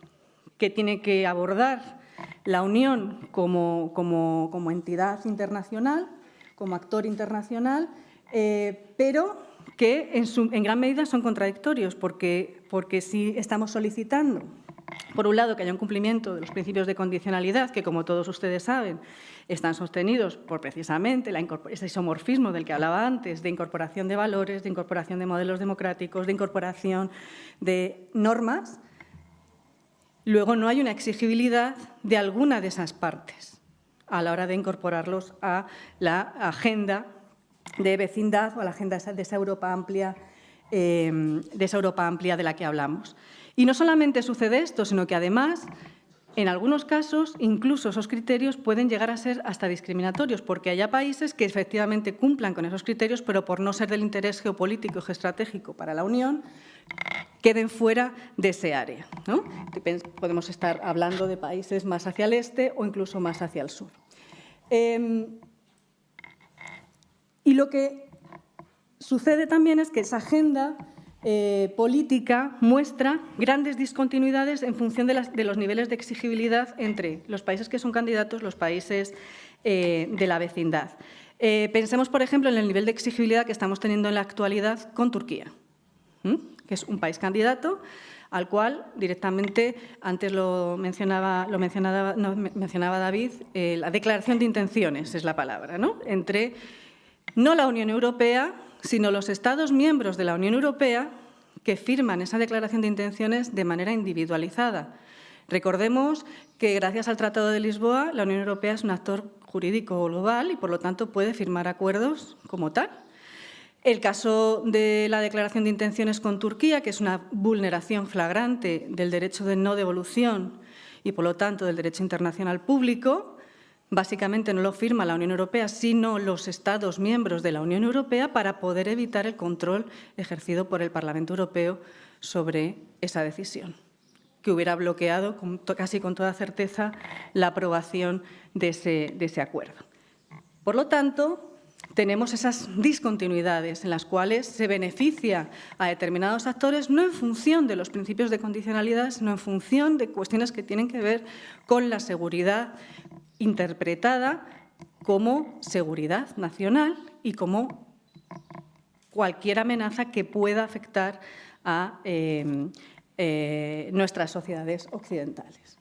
que tiene que abordar la Unión como entidad internacional, como actor internacional, pero que en gran medida son contradictorios, porque si estamos solicitando, por un lado, que haya un cumplimiento de los principios de condicionalidad, que, como todos ustedes saben, están sostenidos por precisamente ese isomorfismo del que hablaba antes, de incorporación de valores, de incorporación de modelos democráticos, de incorporación de normas. Luego no hay una exigibilidad de alguna de esas partes a la hora de incorporarlos a la agenda de vecindad o a la agenda de esa Europa amplia de la que hablamos. Y no solamente sucede esto, sino que además, en algunos casos, incluso esos criterios pueden llegar a ser hasta discriminatorios, porque haya países que efectivamente cumplan con esos criterios, pero por no ser del interés geopolítico y geoestratégico para la Unión, queden fuera de ese área, ¿no? Podemos estar hablando de países más hacia el este o incluso más hacia el sur. Y lo que sucede también es que esa agenda política muestra grandes discontinuidades en función de los niveles de exigibilidad entre los países que son candidatos, los países de la vecindad. Pensemos, por ejemplo, en el nivel de exigibilidad que estamos teniendo en la actualidad con Turquía, que es un país candidato al cual directamente, antes lo mencionaba David, la declaración de intenciones es la palabra, ¿no? Entre no la Unión Europea, sino los Estados miembros de la Unión Europea que firman esa declaración de intenciones de manera individualizada. Recordemos que, gracias al Tratado de Lisboa, la Unión Europea es un actor jurídico global y, por lo tanto, puede firmar acuerdos como tal. El caso de la declaración de intenciones con Turquía, que es una vulneración flagrante del derecho de no devolución y, por lo tanto, del derecho internacional público, básicamente no lo firma la Unión Europea, sino los Estados miembros de la Unión Europea para poder evitar el control ejercido por el Parlamento Europeo sobre esa decisión, que hubiera bloqueado casi con toda certeza la aprobación de ese acuerdo. Por lo tanto, tenemos esas discontinuidades en las cuales se beneficia a determinados actores no en función de los principios de condicionalidad, sino en función de cuestiones que tienen que ver con la seguridad interpretada como seguridad nacional y como cualquier amenaza que pueda afectar a nuestras sociedades occidentales.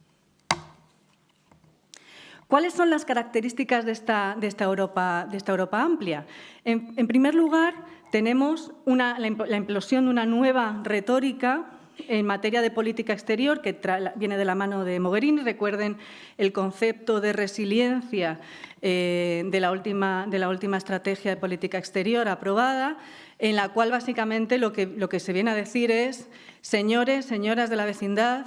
¿Cuáles son las características de esta Europa amplia? En primer lugar, tenemos la implosión de una nueva retórica en materia de política exterior, que viene de la mano de Mogherini. Recuerden el concepto de resiliencia de la última estrategia de política exterior aprobada, en la cual básicamente lo que se viene a decir es: señores, señoras de la vecindad,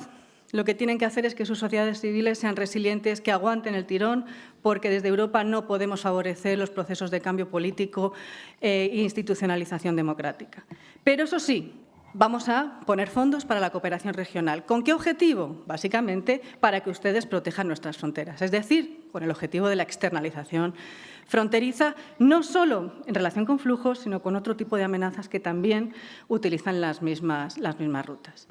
lo que tienen que hacer es que sus sociedades civiles sean resilientes, que aguanten el tirón, porque desde Europa no podemos favorecer los procesos de cambio político e institucionalización democrática. Pero eso sí, vamos a poner fondos para la cooperación regional. ¿Con qué objetivo? Básicamente, para que ustedes protejan nuestras fronteras, es decir, con el objetivo de la externalización fronteriza, no solo en relación con flujos, sino con otro tipo de amenazas que también utilizan las mismas rutas.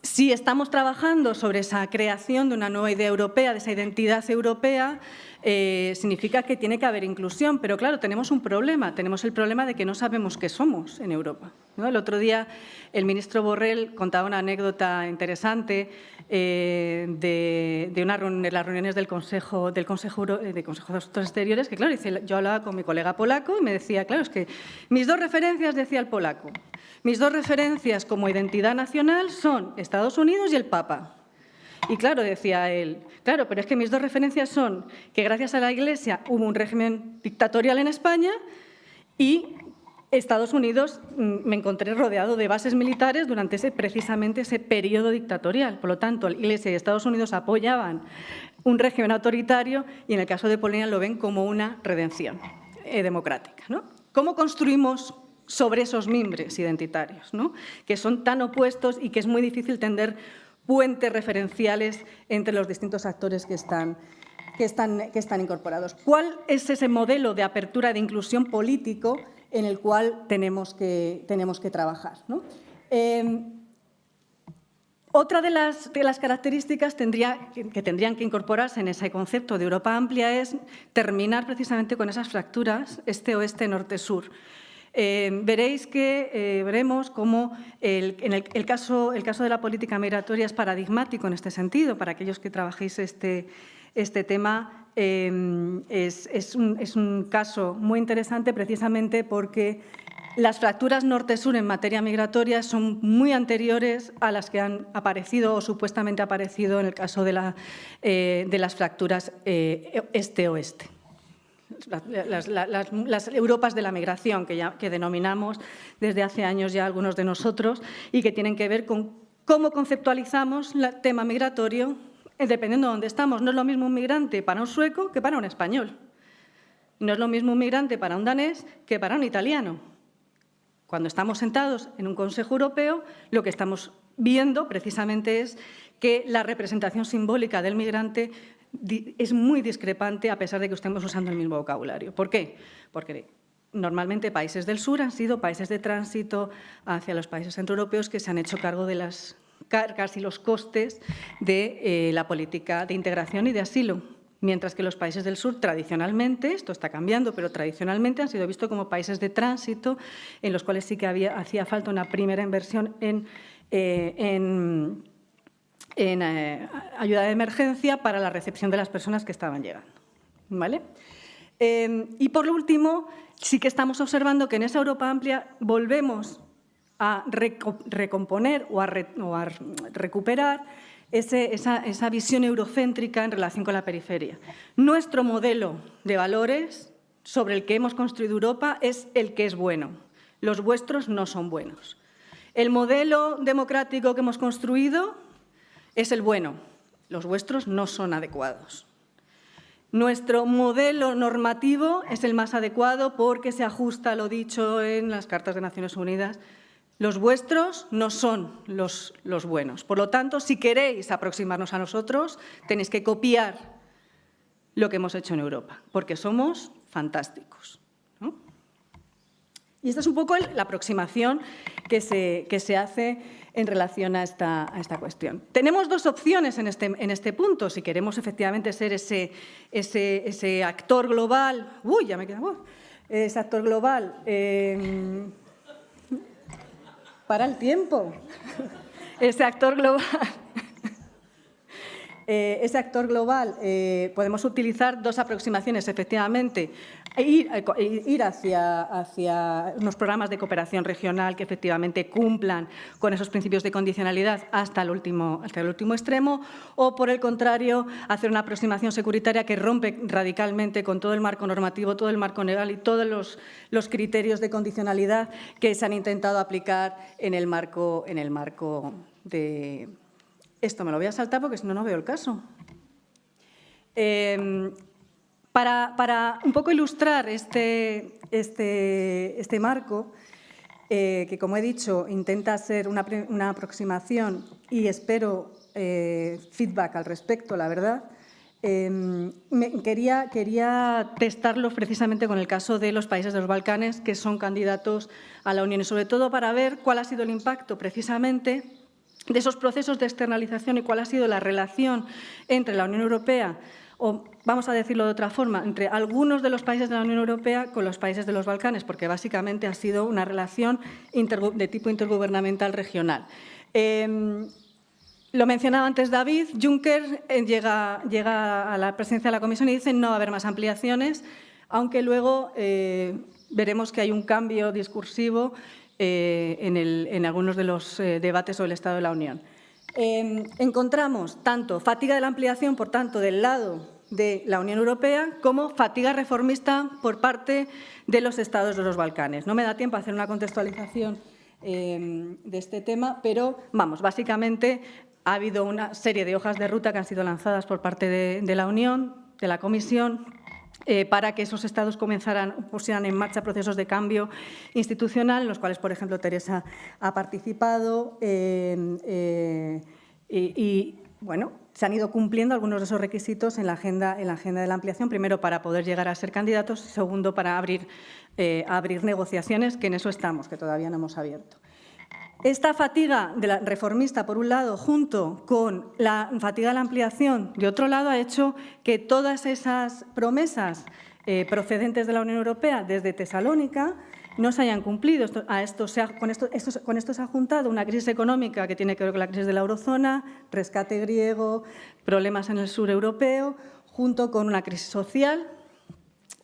Si estamos trabajando sobre esa creación de una nueva idea europea, de esa identidad europea, significa que tiene que haber inclusión. Pero, claro, tenemos un problema. Tenemos el problema de que no sabemos qué somos en Europa, ¿no? El otro día el ministro Borrell contaba una anécdota interesante de las reuniones del Consejo de Asuntos Exteriores, que, claro, dice, yo hablaba con mi colega polaco y me decía, claro, es que mis dos referencias, decía el polaco, mis dos referencias como identidad nacional son Estados Unidos y el Papa. Y claro, decía él, claro, pero es que mis dos referencias son que gracias a la Iglesia hubo un régimen dictatorial en España y Estados Unidos me encontré rodeado de bases militares durante precisamente ese periodo dictatorial. Por lo tanto, la Iglesia y Estados Unidos apoyaban un régimen autoritario y en el caso de Polonia lo ven como una redención democrática, ¿no? ¿Cómo construimos sobre esos mimbres identitarios, ¿no?, que son tan opuestos y que es muy difícil tender puentes referenciales entre los distintos actores que están incorporados? ¿Cuál es ese modelo de apertura, de inclusión político en el cual tenemos que trabajar, ¿no? Otra de las características que tendrían que incorporarse en ese concepto de Europa amplia es terminar precisamente con esas fracturas este-oeste, norte-sur. Veremos cómo el caso de la política migratoria es paradigmático en este sentido. Para aquellos que trabajéis este tema, es un caso muy interesante precisamente porque las fracturas norte-sur en materia migratoria son muy anteriores a las que han aparecido o supuestamente aparecido en el caso de las fracturas este-oeste. Las Europas de la migración, que denominamos desde hace años ya algunos de nosotros, y que tienen que ver con cómo conceptualizamos el tema migratorio dependiendo de dónde estamos. No es lo mismo un migrante para un sueco que para un español. No es lo mismo un migrante para un danés que para un italiano. Cuando estamos sentados en un Consejo Europeo, lo que estamos viendo precisamente es que la representación simbólica del migrante es muy discrepante a pesar de que estemos usando el mismo vocabulario. ¿Por qué? Porque normalmente países del sur han sido países de tránsito hacia los países centroeuropeos que se han hecho cargo de las cargas y los costes de la política de integración y de asilo, mientras que los países del sur tradicionalmente, esto está cambiando, pero tradicionalmente han sido vistos como países de tránsito en los cuales sí que hacía falta una primera inversión en ayuda de emergencia para la recepción de las personas que estaban llegando, ¿vale? Y por último, sí que estamos observando que en esa Europa amplia volvemos a recomponer o a recuperar esa visión eurocéntrica en relación con la periferia. Nuestro modelo de valores sobre el que hemos construido Europa es el que es bueno. Los vuestros no son buenos. El modelo democrático que hemos construido es el bueno. Los vuestros no son adecuados. Nuestro modelo normativo es el más adecuado porque se ajusta a lo dicho en las Cartas de Naciones Unidas. Los vuestros no son los buenos. Por lo tanto, si queréis aproximarnos a nosotros, tenéis que copiar lo que hemos hecho en Europa, porque somos fantásticos, ¿no? Y esta es un poco la aproximación que se hace en relación a esta cuestión. Tenemos dos opciones en este punto. Si queremos efectivamente ser ese actor global... ¡Uy, ya me queda voz! Ese actor global... para el tiempo. Ese actor global, podemos utilizar dos aproximaciones, efectivamente. Ir hacia unos programas de cooperación regional que efectivamente cumplan con esos principios de condicionalidad hasta el último extremo, o, por el contrario, hacer una aproximación securitaria que rompe radicalmente con todo el marco normativo, todo el marco legal y todos los criterios de condicionalidad que se han intentado aplicar en el marco de... Esto me lo voy a saltar porque si no, no veo el caso. Para un poco ilustrar este marco, que, como he dicho, intenta ser una aproximación y espero feedback al respecto, la verdad. Quería testarlo precisamente con el caso de los países de los Balcanes, que son candidatos a la Unión, y sobre todo para ver cuál ha sido el impacto precisamente de esos procesos de externalización y cuál ha sido la relación entre la Unión Europea, o vamos a decirlo de otra forma, entre algunos de los países de la Unión Europea con los países de los Balcanes, porque básicamente ha sido una relación de tipo intergubernamental regional. Lo mencionaba antes David, Juncker llega a la presidencia de la Comisión y dice no va a haber más ampliaciones, aunque luego veremos que hay un cambio discursivo en algunos de los debates sobre el Estado de la Unión. Encontramos tanto fatiga de la ampliación, por tanto, del lado de la Unión Europea, como fatiga reformista por parte de los Estados de los Balcanes. No me da tiempo a hacer una contextualización de este tema, pero, vamos, básicamente ha habido una serie de hojas de ruta que han sido lanzadas por parte de la Unión, de la Comisión, para que esos Estados pusieran en marcha procesos de cambio institucional, en los cuales, por ejemplo, Teresa ha participado y bueno, se han ido cumpliendo algunos de esos requisitos en la agenda de la ampliación, primero para poder llegar a ser candidatos, segundo para abrir negociaciones, que en eso estamos, que todavía no hemos abierto. Esta fatiga de la reformista, por un lado, junto con la fatiga de la ampliación, de otro lado, ha hecho que todas esas promesas procedentes de la Unión Europea desde Tesalónica no se hayan cumplido. Con esto se ha juntado una crisis económica que tiene que ver con la crisis de la eurozona, rescate griego, problemas en el sur europeo, junto con una crisis social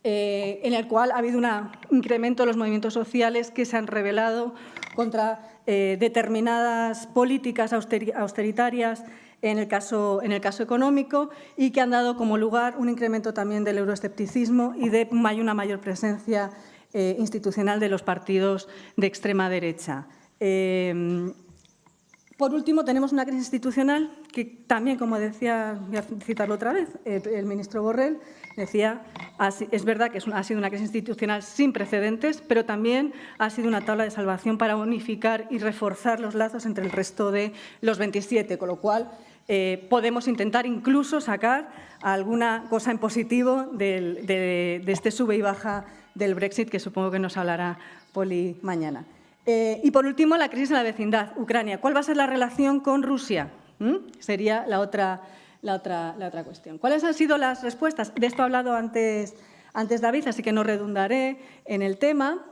en el cual ha habido un incremento de los movimientos sociales que se han rebelado contra determinadas políticas austeritarias en el caso económico y que han dado como lugar un incremento también del euroescepticismo y de una mayor presencia institucional de los partidos de extrema derecha. Por último, tenemos una crisis institucional que también, como decía, voy a citarlo otra vez, el ministro Borrell decía, es verdad que ha sido una crisis institucional sin precedentes, pero también ha sido una tabla de salvación para unificar y reforzar los lazos entre el resto de los 27, con lo cual podemos intentar incluso sacar alguna cosa en positivo de este sube y baja del Brexit, que supongo que nos hablará Poli mañana. Y, por último, la crisis en la vecindad, Ucrania. ¿Cuál va a ser la relación con Rusia? Sería la otra cuestión. ¿Cuáles han sido las respuestas? De esto ha hablado antes David, así que no redundaré en el tema.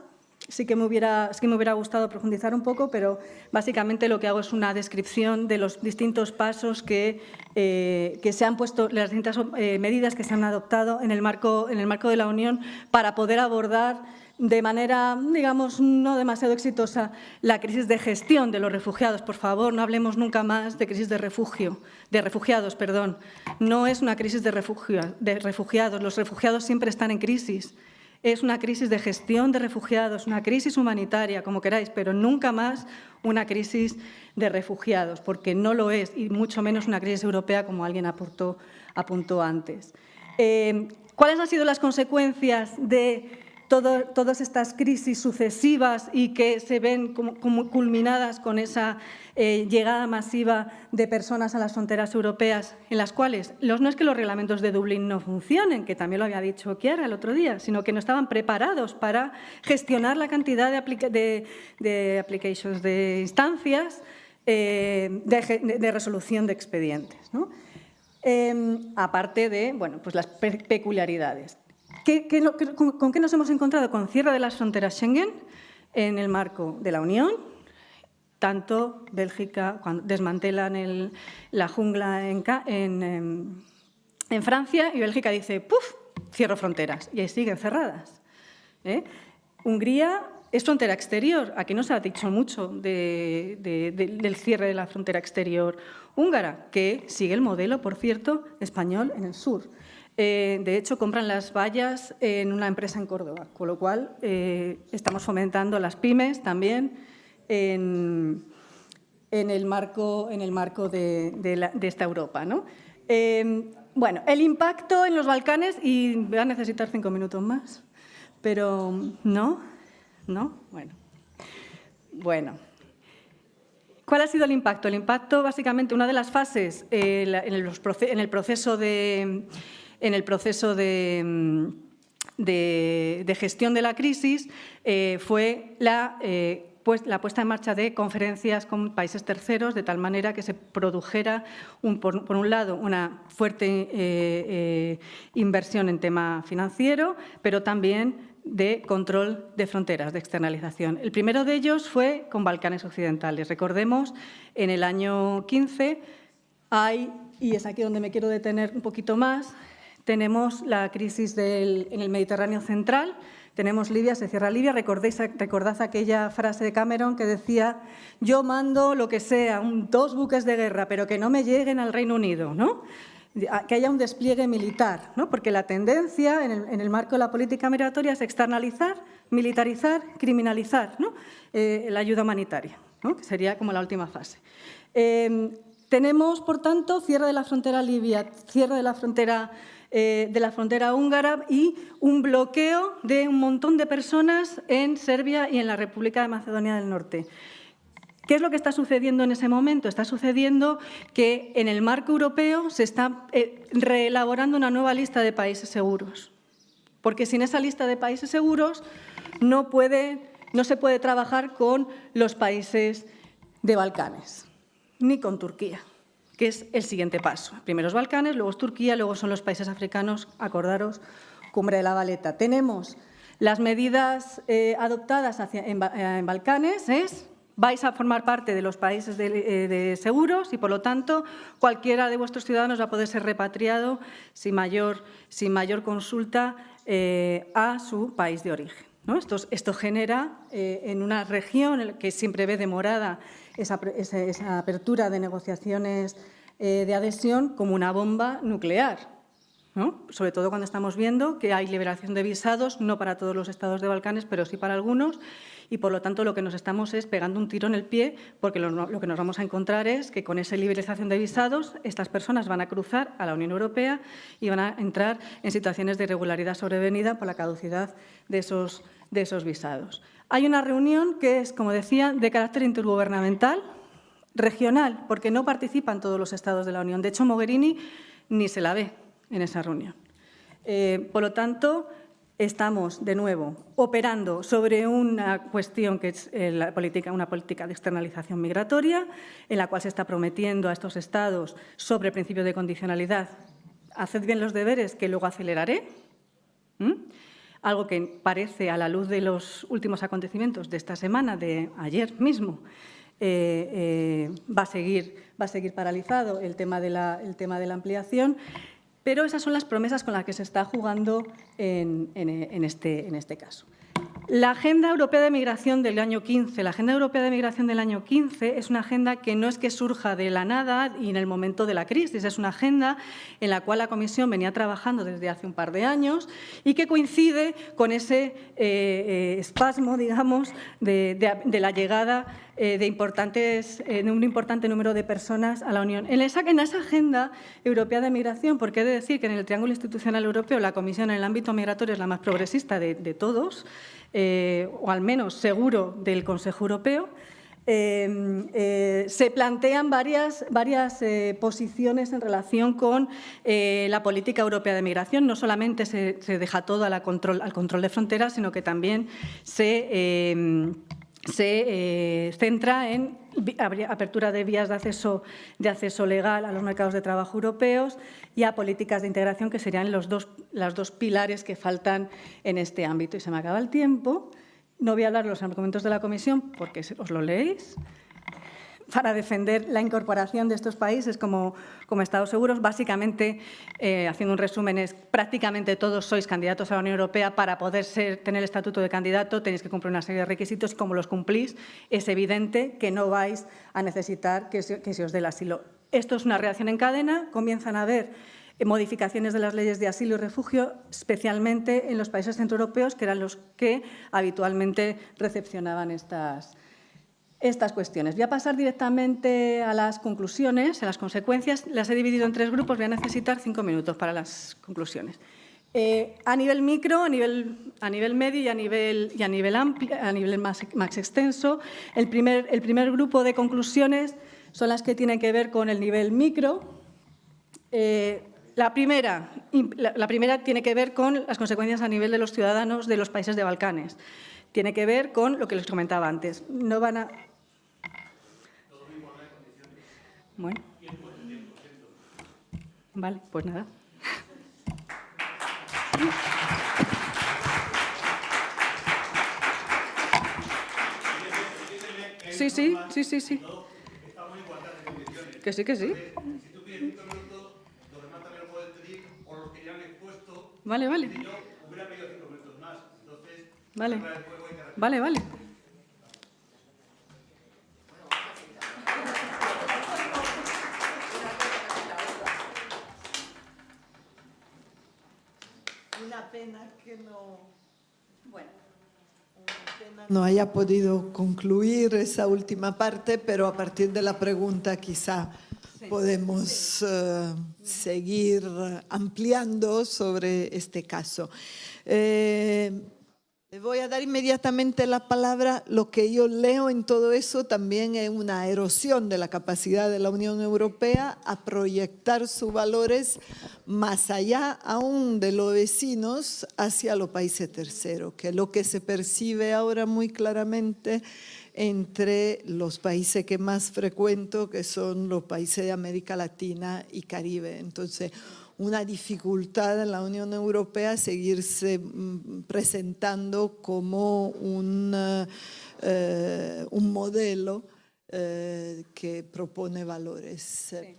Sí que me hubiera gustado profundizar un poco, pero básicamente lo que hago es una descripción de los distintos pasos que se han puesto, las distintas medidas que se han adoptado en el marco de la Unión para poder abordar de manera, digamos, no demasiado exitosa la crisis de gestión de los refugiados. Por favor, no hablemos nunca más de crisis de refugiados. No es una crisis de refugiados. Los refugiados siempre están en crisis. Es una crisis de gestión de refugiados, una crisis humanitaria, como queráis, pero nunca más una crisis de refugiados, porque no lo es, y mucho menos una crisis europea, como alguien apuntó antes. ¿Cuáles han sido las consecuencias de todas estas crisis sucesivas y que se ven como culminadas con esa llegada masiva de personas a las fronteras europeas, en las cuales no es que los reglamentos de Dublín no funcionen, que también lo había dicho Chiara el otro día, sino que no estaban preparados para gestionar la cantidad de instancias de resolución de expedientes, ¿no? Aparte de pues las peculiaridades. ¿Con qué nos hemos encontrado? Con cierre de las fronteras Schengen en el marco de la Unión. Tanto Bélgica, cuando desmantelan la jungla en Francia, y Bélgica dice, ¡puf!, cierro fronteras, y ahí siguen cerradas. Hungría es frontera exterior. Aquí no se ha dicho mucho del cierre de la frontera exterior húngara, que sigue el modelo, por cierto, español en el sur. De hecho, compran las vallas en una empresa en Córdoba, con lo cual estamos fomentando las pymes también en el marco de esta Europa, ¿no? Bueno, el impacto en los Balcanes, y voy a necesitar 5 minutos más, pero no, bueno. Bueno, ¿cuál ha sido el impacto? El impacto, básicamente, una de las fases en el proceso de gestión de la crisis fue la puesta en marcha de conferencias con países terceros, de tal manera que se produjera, por un lado, una fuerte inversión en tema financiero, pero también de control de fronteras, de externalización. El primero de ellos fue con Balcanes Occidentales. Recordemos, en el año 15 y es aquí donde me quiero detener un poquito más, tenemos la crisis en el Mediterráneo central, tenemos Libia, se cierra Libia. Recordad aquella frase de Cameron que decía: yo mando lo que sea, 2 buques de guerra, pero que no me lleguen al Reino Unido, ¿no? Que haya un despliegue militar, ¿no? Porque la tendencia en el marco de la política migratoria es externalizar, militarizar, criminalizar, ¿no? La ayuda humanitaria, ¿no? Que sería como la última fase. Tenemos, por tanto, cierre de la frontera libia, cierre de la frontera húngara y un bloqueo de un montón de personas en Serbia y en la República de Macedonia del Norte. ¿Qué es lo que está sucediendo en ese momento? Está sucediendo que en el marco europeo se está reelaborando una nueva lista de países seguros, porque sin esa lista de países seguros no se puede trabajar con los países de Balcanes, ni con Turquía, que es el siguiente paso. Primero es Balcanes, luego es Turquía, luego son los países africanos, acordaros, Cumbre de la Valeta. Tenemos las medidas adoptadas en Balcanes, vais a formar parte de los países de seguros y, por lo tanto, cualquiera de vuestros ciudadanos va a poder ser repatriado sin mayor consulta a su país de origen, ¿no? Esto genera en una región en la que siempre ve demorada esa apertura de negociaciones de adhesión como una bomba nuclear, ¿no? Sobre todo cuando estamos viendo que hay liberación de visados, no para todos los estados de Balcanes, pero sí para algunos, y por lo tanto lo que nos estamos es pegando un tiro en el pie, porque lo que nos vamos a encontrar es que con esa liberalización de visados estas personas van a cruzar a la Unión Europea y van a entrar en situaciones de irregularidad sobrevenida por la caducidad de esos visados. Hay una reunión que es, como decía, de carácter intergubernamental, regional, porque no participan todos los estados de la Unión. De hecho, Mogherini ni se la ve en esa reunión. Por lo tanto, estamos, de nuevo, operando sobre una cuestión que es una política de externalización migratoria, en la cual se está prometiendo a estos estados sobre el principio de condicionalidad: haced bien los deberes, que luego aceleraré. Algo que parece, a la luz de los últimos acontecimientos de esta semana, de ayer mismo, va a seguir paralizado el tema de la ampliación. Pero esas son las promesas con las que se está jugando en este caso. La Agenda Europea de Migración del año 15. La Agenda Europea de Migración del año 15 es una agenda que no es que surja de la nada y en el momento de la crisis. Es una agenda en la cual la Comisión venía trabajando desde hace un par de años y que coincide con ese espasmo, digamos, de la llegada de un importante número de personas a la Unión. En esa Agenda Europea de Migración, porque he de decir que en el triángulo institucional europeo la Comisión en el ámbito migratorio es la más progresista de todos, o al menos seguro del Consejo Europeo, se plantean varias posiciones en relación con la política europea de migración. No solamente se deja todo al control de fronteras, sino que también se centra en apertura de vías de acceso legal a los mercados de trabajo europeos y a políticas de integración, que serían los dos pilares que faltan en este ámbito. Y se me acaba el tiempo. No voy a hablar de los argumentos de la Comisión porque os lo leéis, para defender la incorporación de estos países como Estados seguros. Básicamente, haciendo un resumen, es prácticamente todos sois candidatos a la Unión Europea. Para poder tener el estatuto de candidato tenéis que cumplir una serie de requisitos y, como los cumplís, es evidente que no vais a necesitar que se os dé el asilo. Esto es una reacción en cadena. Comienzan a haber modificaciones de las leyes de asilo y refugio, especialmente en los países centroeuropeos, que eran los que habitualmente recepcionaban estas cuestiones. Voy a pasar directamente a las conclusiones, a las consecuencias. Las he dividido en 3 grupos, voy a necesitar 5 minutos para las conclusiones. A nivel micro, a nivel medio y a nivel amplio, a nivel más extenso, el primer grupo de conclusiones son las que tienen que ver con el nivel micro. La primera tiene que ver con las consecuencias a nivel de los ciudadanos de los países de Balcanes. Tiene que ver con lo que les comentaba antes. No van a... Bueno. Vale, pues nada. Sí. Que sí. Vale. Una pena que no haya podido concluir esa última parte, pero a partir de la pregunta quizá podemos seguir ampliando sobre este caso. Le voy a dar inmediatamente la palabra. Lo que yo leo en todo eso también es una erosión de la capacidad de la Unión Europea a proyectar sus valores más allá aún de los vecinos hacia los países terceros, que es lo que se percibe ahora muy claramente entre los países que más frecuento, que son los países de América Latina y Caribe. Entonces, una dificultad en la Unión Europea seguirse presentando como un modelo que propone valores. Sí.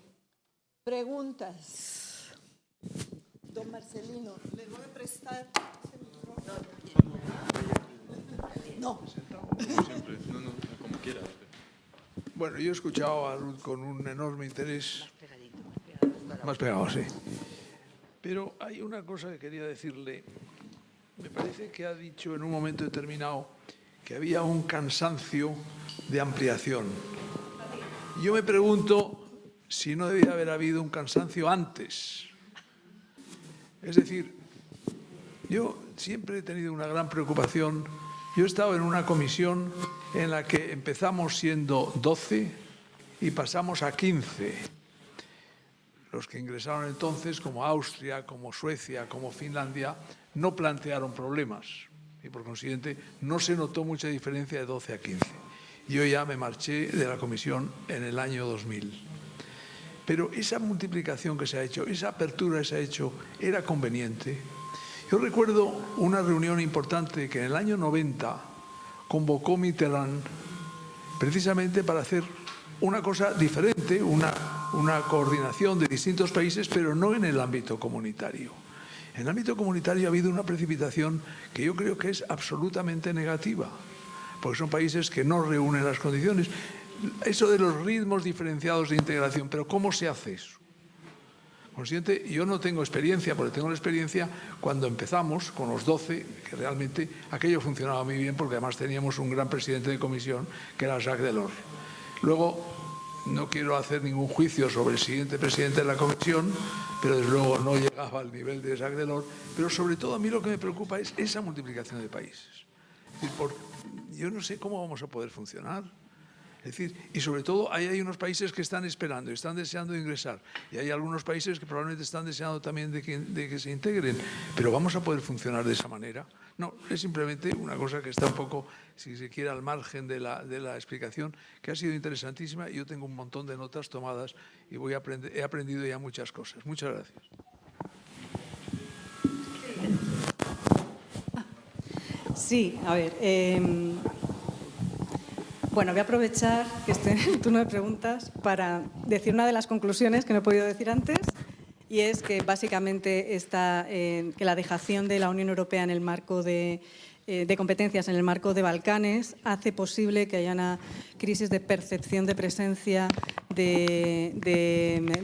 ¿Preguntas? Don Marcelino, ¿le voy a prestar? No. No, como quiera. Bueno, yo he escuchado a Ruth con un enorme interés. Más pegado, sí. Pero hay una cosa que quería decirle. Me parece que ha dicho en un momento determinado que había un cansancio de ampliación. Yo me pregunto si no debía haber habido un cansancio antes. Es decir, yo siempre he tenido una gran preocupación. Yo he estado en una comisión en la que empezamos siendo 12 y pasamos a 15. Los que ingresaron entonces, como Austria, como Suecia, como Finlandia, no plantearon problemas y por consiguiente no se notó mucha diferencia de 12 a 15. Yo ya me marché de la comisión en el año 2000. Pero esa multiplicación que se ha hecho, esa apertura que se ha hecho, era conveniente. Yo recuerdo una reunión importante que en el año 90 convocó Mitterrand precisamente para hacer una cosa diferente, una coordinación de distintos países, pero no en el ámbito comunitario. En el ámbito comunitario ha habido una precipitación que yo creo que es absolutamente negativa, porque son países que no reúnen las condiciones. Eso de los ritmos diferenciados de integración, pero ¿cómo se hace eso? Consciente, yo no tengo experiencia, porque tengo la experiencia cuando empezamos con los 12, que realmente aquello funcionaba muy bien, porque además teníamos un gran presidente de comisión, que era Jacques Delors. Luego, no quiero hacer ningún juicio sobre el siguiente presidente de la comisión, pero desde luego no llegaba al nivel de Jacques Delors. Pero sobre todo a mí lo que me preocupa es esa multiplicación de países. Es decir, yo no sé cómo vamos a poder funcionar. Es decir, y sobre todo hay unos países que están esperando, están deseando ingresar, y hay algunos países que probablemente están deseando también de que se integren, pero ¿vamos a poder funcionar de esa manera? No, es simplemente una cosa que está un poco, si se quiere, al margen de la explicación, que ha sido interesantísima. Yo tengo un montón de notas tomadas y he aprendido ya muchas cosas. Muchas gracias. Sí, a ver. Bueno, voy a aprovechar que estoy en el turno de preguntas para decir una de las conclusiones que no he podido decir antes, y es que básicamente que la dejación de la Unión Europea en el marco de competencias en el marco de Balcanes hace posible que haya una crisis de percepción de presencia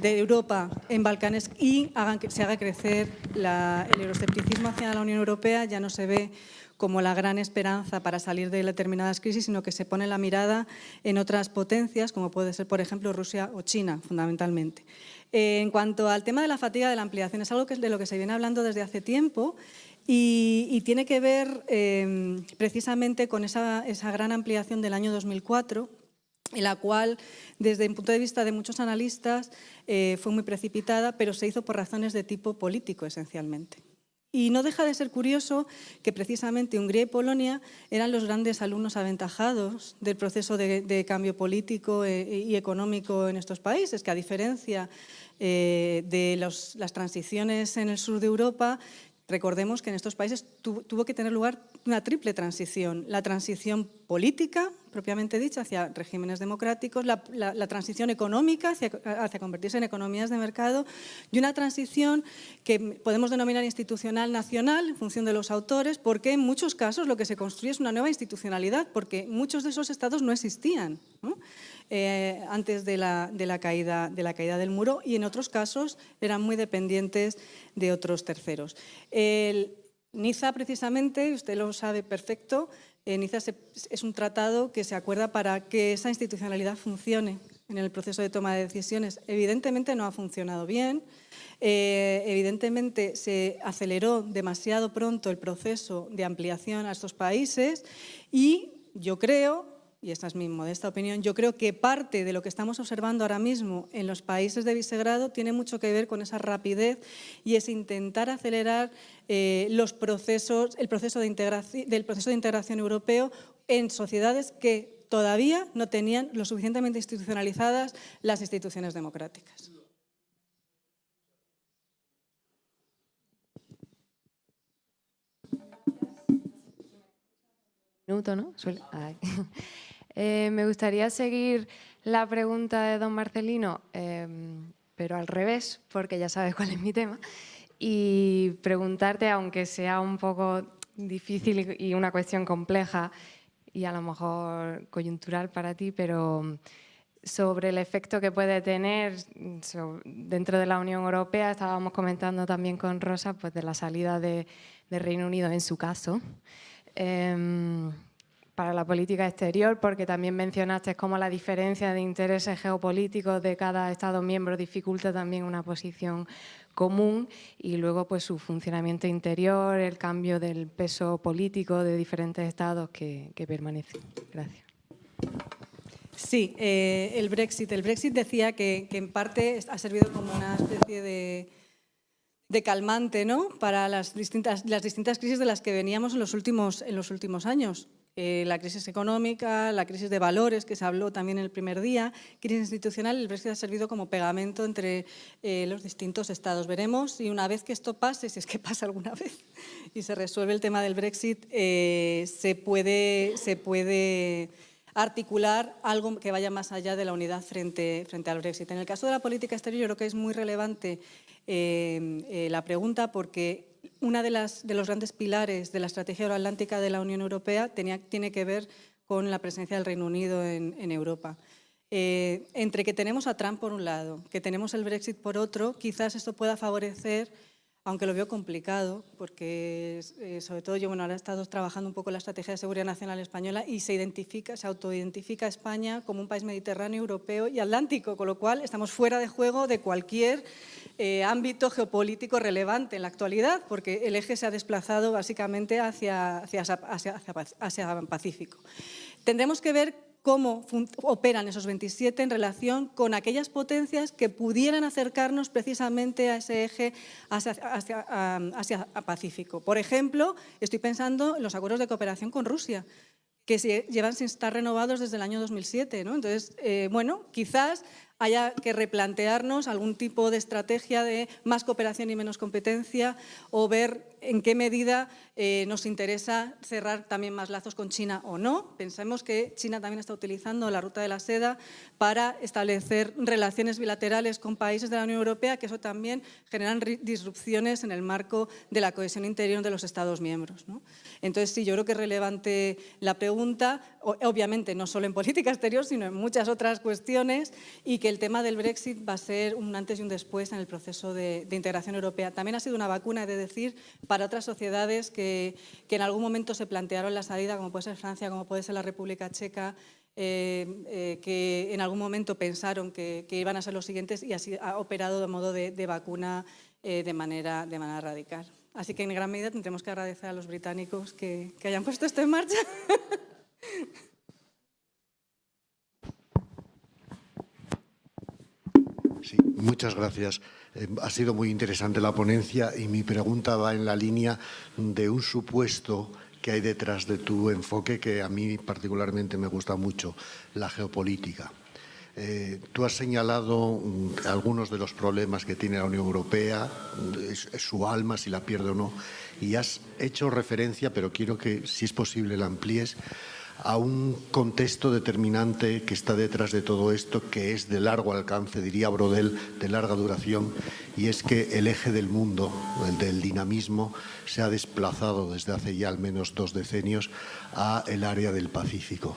Europa en Balcanes y se haga crecer el euroescepticismo hacia la Unión Europea. Ya no se ve como la gran esperanza para salir de determinadas crisis, sino que se pone la mirada en otras potencias, como puede ser, por ejemplo, Rusia o China, fundamentalmente. En cuanto al tema de la fatiga de la ampliación, es algo de lo que se viene hablando desde hace tiempo y tiene que ver precisamente con esa gran ampliación del año 2004, en la cual, desde el punto de vista de muchos analistas, fue muy precipitada, pero se hizo por razones de tipo político, esencialmente. Y no deja de ser curioso que precisamente Hungría y Polonia eran los grandes alumnos aventajados del proceso de cambio político y económico en estos países, que a diferencia de las transiciones en el sur de Europa, recordemos que en estos países tuvo que tener lugar una triple transición. La transición política, propiamente dicha, hacia regímenes democráticos, la transición económica hacia convertirse en economías de mercado y una transición que podemos denominar institucional nacional en función de los autores, porque en muchos casos lo que se construye es una nueva institucionalidad, porque muchos de esos estados no existían, ¿no? Antes de la caída del muro, y en otros casos eran muy dependientes de otros terceros. Niza, precisamente, usted lo sabe perfecto, Niza es un tratado que se acuerda para que esa institucionalidad funcione en el proceso de toma de decisiones. Evidentemente no ha funcionado bien, evidentemente se aceleró demasiado pronto el proceso de ampliación a estos países y yo creo, y esta es mi modesta opinión, yo creo que parte de lo que estamos observando ahora mismo en los países de Visegrado tiene mucho que ver con esa rapidez y es intentar acelerar el proceso de integración europeo en sociedades que todavía no tenían lo suficientemente institucionalizadas las instituciones democráticas. Minuto, ¿no? Me gustaría seguir la pregunta de don Marcelino, pero al revés, porque ya sabes cuál es mi tema, y preguntarte, aunque sea un poco difícil y una cuestión compleja y a lo mejor coyuntural para ti, pero sobre el efecto que puede tener dentro de la Unión Europea. Estábamos comentando también con Rosa pues, de la salida de Reino Unido en su caso. Para la política exterior, porque también mencionaste cómo la diferencia de intereses geopolíticos de cada Estado miembro dificulta también una posición común y luego pues su funcionamiento interior, el cambio del peso político de diferentes Estados que permanecen. Gracias. Sí, el Brexit decía que en parte ha servido como una especie de calmante, ¿no?, para las distintas crisis de las que veníamos en los últimos años. La crisis económica, la crisis de valores, que se habló también en el primer día, crisis institucional. El Brexit ha servido como pegamento entre los distintos estados. Veremos si una vez que esto pase, si es que pasa alguna vez, y se resuelve el tema del Brexit, se puede articular algo que vaya más allá de la unidad frente al Brexit. En el caso de la política exterior, yo creo que es muy relevante la pregunta, porque uno de los grandes pilares de la estrategia euroatlántica de la Unión Europea tiene que ver con la presencia del Reino Unido en Europa. Entre que tenemos a Trump por un lado, que tenemos el Brexit por otro, quizás esto pueda favorecer, aunque lo veo complicado, porque sobre todo yo ahora he estado trabajando un poco en la estrategia de seguridad nacional española y se autoidentifica a España como un país mediterráneo, europeo y atlántico, con lo cual estamos fuera de juego de cualquier ámbito geopolítico relevante en la actualidad, porque el eje se ha desplazado básicamente hacia Pacífico. Tendremos que ver cómo operan esos 27 en relación con aquellas potencias que pudieran acercarnos precisamente a ese eje hacia Pacífico. Por ejemplo, estoy pensando en los acuerdos de cooperación con Rusia, que llevan sin estar renovados desde el año 2007, ¿no? Entonces, bueno, quizás haya que replantearnos algún tipo de estrategia de más cooperación y menos competencia, o ver en qué medida nos interesa cerrar también más lazos con China o no. Pensemos que China también está utilizando la ruta de la seda para establecer relaciones bilaterales con países de la Unión Europea, que eso también generan disrupciones en el marco de la cohesión interior de los Estados miembros, ¿no? Entonces, sí, yo creo que es relevante la pregunta, obviamente no solo en política exterior, sino en muchas otras cuestiones, y que el tema del Brexit va a ser un antes y un después en el proceso de integración europea. También ha sido una vacuna, he de decir, para otras sociedades que en algún momento se plantearon la salida, como puede ser Francia, como puede ser la República Checa, que en algún momento pensaron que iban a ser los siguientes y así ha operado de modo de vacuna de manera radical. Así que en gran medida tendremos que agradecer a los británicos que hayan puesto esto en marcha. Sí, muchas gracias. Ha sido muy interesante la ponencia y mi pregunta va en la línea de un supuesto que hay detrás de tu enfoque que a mí particularmente me gusta mucho, la geopolítica. Tú has señalado algunos de los problemas que tiene la Unión Europea, es su alma, si la pierde o no, y has hecho referencia, pero quiero que, si es posible, la amplíes, a un contexto determinante que está detrás de todo esto, que es de largo alcance, diría Brodel, de larga duración, y es que el eje del mundo, el del dinamismo, se ha desplazado desde hace ya al menos 2 decenios a el área del Pacífico.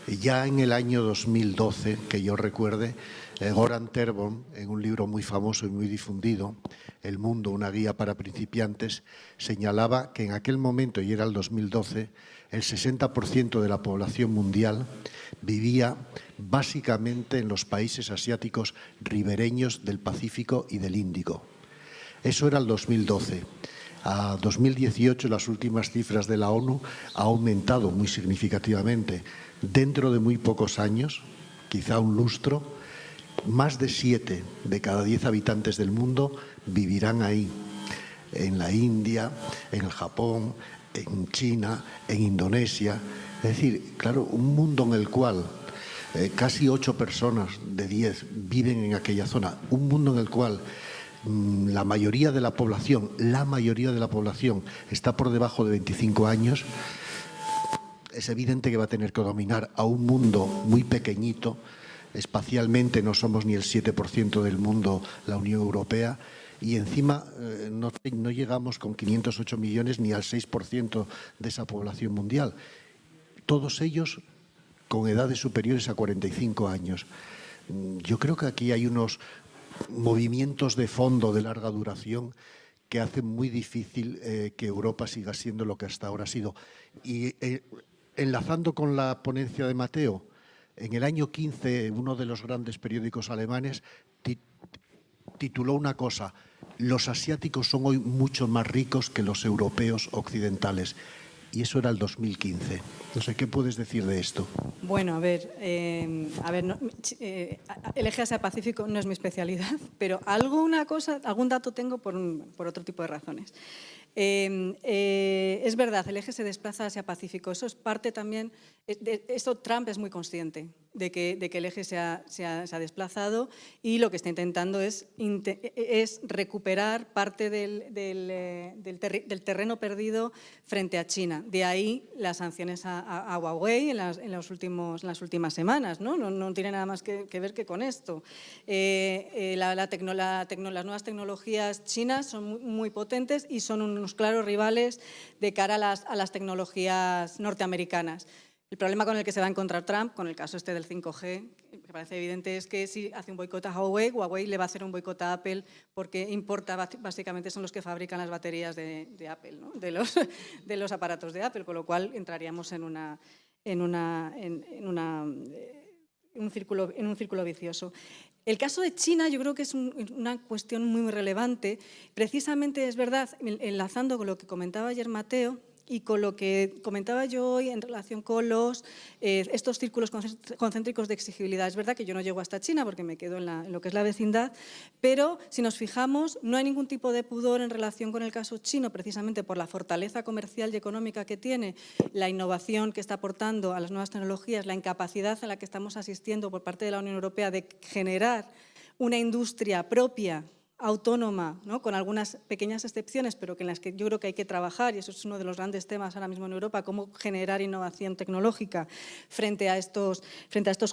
Ya en el año 2012, que yo recuerde, Goran Terborn, en un libro muy famoso y muy difundido, El mundo, una guía para principiantes, señalaba que en aquel momento, y era el 2012, el 60% de la población mundial vivía básicamente en los países asiáticos ribereños del Pacífico y del Índico. Eso era el 2012. A 2018, las últimas cifras de la ONU ha aumentado muy significativamente. Dentro de muy pocos años, quizá un lustro, más de 7 de cada 10 habitantes del mundo vivirán ahí, en la India, en el Japón, en China, en Indonesia. Es decir, claro, un mundo en el cual casi 8 personas de 10 viven en aquella zona, un mundo en el cual la mayoría de la población está por debajo de 25 años, es evidente que va a tener que dominar a un mundo muy pequeñito. Espacialmente no somos ni el 7% del mundo, la Unión Europea, y encima no llegamos con 508 millones ni al 6% de esa población mundial. Todos ellos con edades superiores a 45 años. Yo creo que aquí hay unos movimientos de fondo de larga duración que hacen muy difícil que Europa siga siendo lo que hasta ahora ha sido. Y enlazando con la ponencia de Mateo, en el año 15 uno de los grandes periódicos alemanes tituló una cosa: los asiáticos son hoy mucho más ricos que los europeos occidentales. Y eso era el 2015. No sé, ¿qué puedes decir de esto? Bueno, a ver, el eje Asia-Pacífico no es mi especialidad, pero algún dato tengo por otro tipo de razones. Es verdad, el eje se desplaza hacia Pacífico. Eso es parte también. Esto Trump es muy consciente de que el eje se ha desplazado, y lo que está intentando es recuperar parte del terreno perdido frente a China. De ahí las sanciones a Huawei en las últimas semanas, ¿no? No tiene nada más que ver que con esto. Las nuevas tecnologías chinas son muy potentes y son unos claros rivales de cara a las tecnologías norteamericanas. El problema con el que se va a encontrar Trump, con el caso este del 5G, que parece evidente, es que si hace un boicot a Huawei le va a hacer un boicot a Apple, porque importa, básicamente son los que fabrican las baterías de Apple, ¿no? de los aparatos de Apple, con lo cual entraríamos en un círculo vicioso. El caso de China yo creo que es una cuestión muy relevante. Precisamente es verdad, enlazando con lo que comentaba ayer Mateo y con lo que comentaba yo hoy en relación con estos círculos concéntricos de exigibilidad. Es verdad que yo no llego hasta China porque me quedo en lo que es la vecindad, pero si nos fijamos no hay ningún tipo de pudor en relación con el caso chino, precisamente por la fortaleza comercial y económica que tiene, la innovación que está aportando a las nuevas tecnologías, la incapacidad a la que estamos asistiendo por parte de la Unión Europea de generar una industria propia, autónoma, ¿no? Con algunas pequeñas excepciones, pero en las que yo creo que hay que trabajar, y eso es uno de los grandes temas ahora mismo en Europa, cómo generar innovación tecnológica frente a estos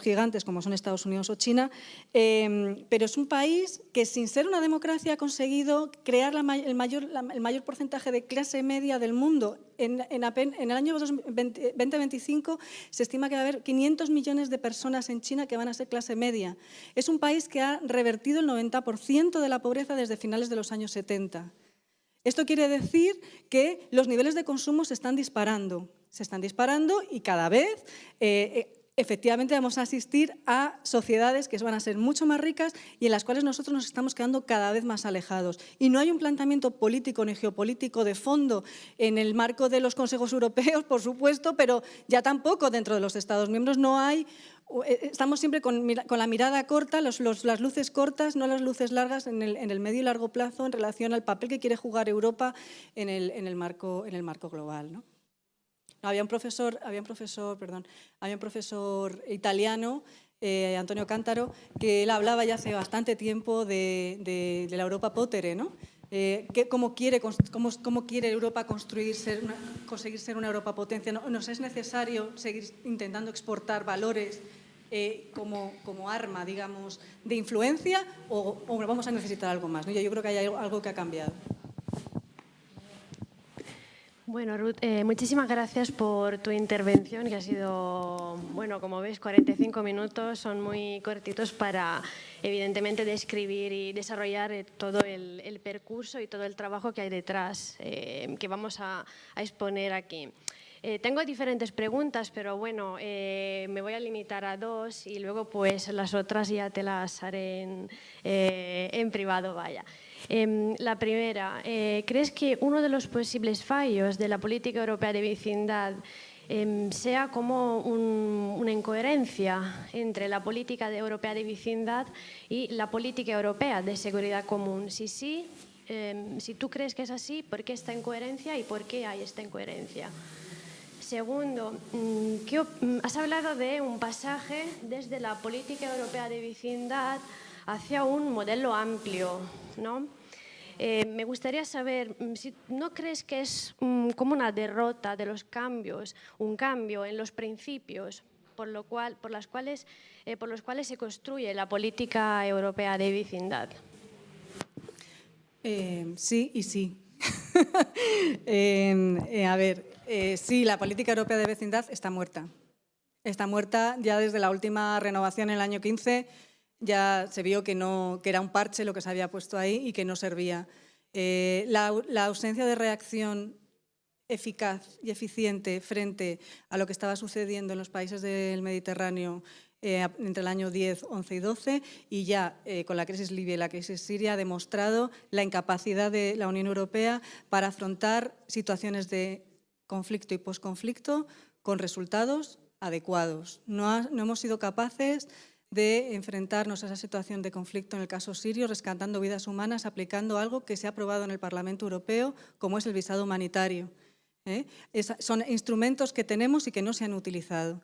gigantes como son Estados Unidos o China, pero es un país que, sin ser una democracia, ha conseguido crear el mayor porcentaje de clase media del mundo. en el año 2025 se estima que va a haber 500 millones de personas en China que van a ser clase media. Es un país que ha revertido el 90% de la pobreza desde finales de los años 70. Esto quiere decir que los niveles de consumo se están disparando y cada vez efectivamente vamos a asistir a sociedades que van a ser mucho más ricas y en las cuales nosotros nos estamos quedando cada vez más alejados. Y no hay un planteamiento político ni geopolítico de fondo en el marco de los consejos europeos, por supuesto, pero ya tampoco dentro de los Estados miembros no hay. Estamos siempre con la mirada corta, las luces cortas, no las luces largas en el medio y largo plazo en relación al papel que quiere jugar Europa en el marco global, ¿no? Había un profesor italiano, Antonio Cántaro, que él hablaba ya hace bastante tiempo de la Europa potere, ¿no? ¿Cómo quiere Europa conseguir ser una Europa potencia? ¿Nos es necesario seguir intentando exportar valores como arma, digamos, de influencia o vamos a necesitar algo más, ¿no? Yo creo que hay algo que ha cambiado. Bueno, Ruth, muchísimas gracias por tu intervención, que ha sido, bueno, como ves, 45 minutos, son muy cortitos para, evidentemente, describir y desarrollar todo el percurso y todo el trabajo que hay detrás, que vamos a exponer aquí. Tengo diferentes preguntas, pero bueno, me voy a limitar a 2 y luego pues las otras ya te las haré en privado, vaya. La primera, ¿crees que uno de los posibles fallos de la política europea de vecindad sea como una incoherencia entre la política europea de vecindad y la política europea de seguridad común? Si tú crees que es así, ¿por qué esta incoherencia y por qué hay esta incoherencia? Segundo, has hablado de un pasaje desde la política europea de vecindad hacia un modelo amplio, ¿no? Me gustaría saber si no crees que es como una derrota de los cambios, un cambio en los principios por los cuales se construye la política europea de vecindad. Sí y sí. Sí, la política europea de vecindad está muerta. Está muerta ya desde la última renovación en el año 15. Ya se vio que era un parche lo que se había puesto ahí y que no servía. La ausencia de reacción eficaz y eficiente frente a lo que estaba sucediendo en los países del Mediterráneo entre el año 10, 11 y 12 y ya con la crisis libia y la crisis siria ha demostrado la incapacidad de la Unión Europea para afrontar situaciones de conflicto y posconflicto con resultados adecuados. No hemos sido capaces de enfrentarnos a esa situación de conflicto en el caso sirio, rescatando vidas humanas, aplicando algo que se ha aprobado en el Parlamento Europeo, como es el visado humanitario. Son instrumentos que tenemos y que no se han utilizado.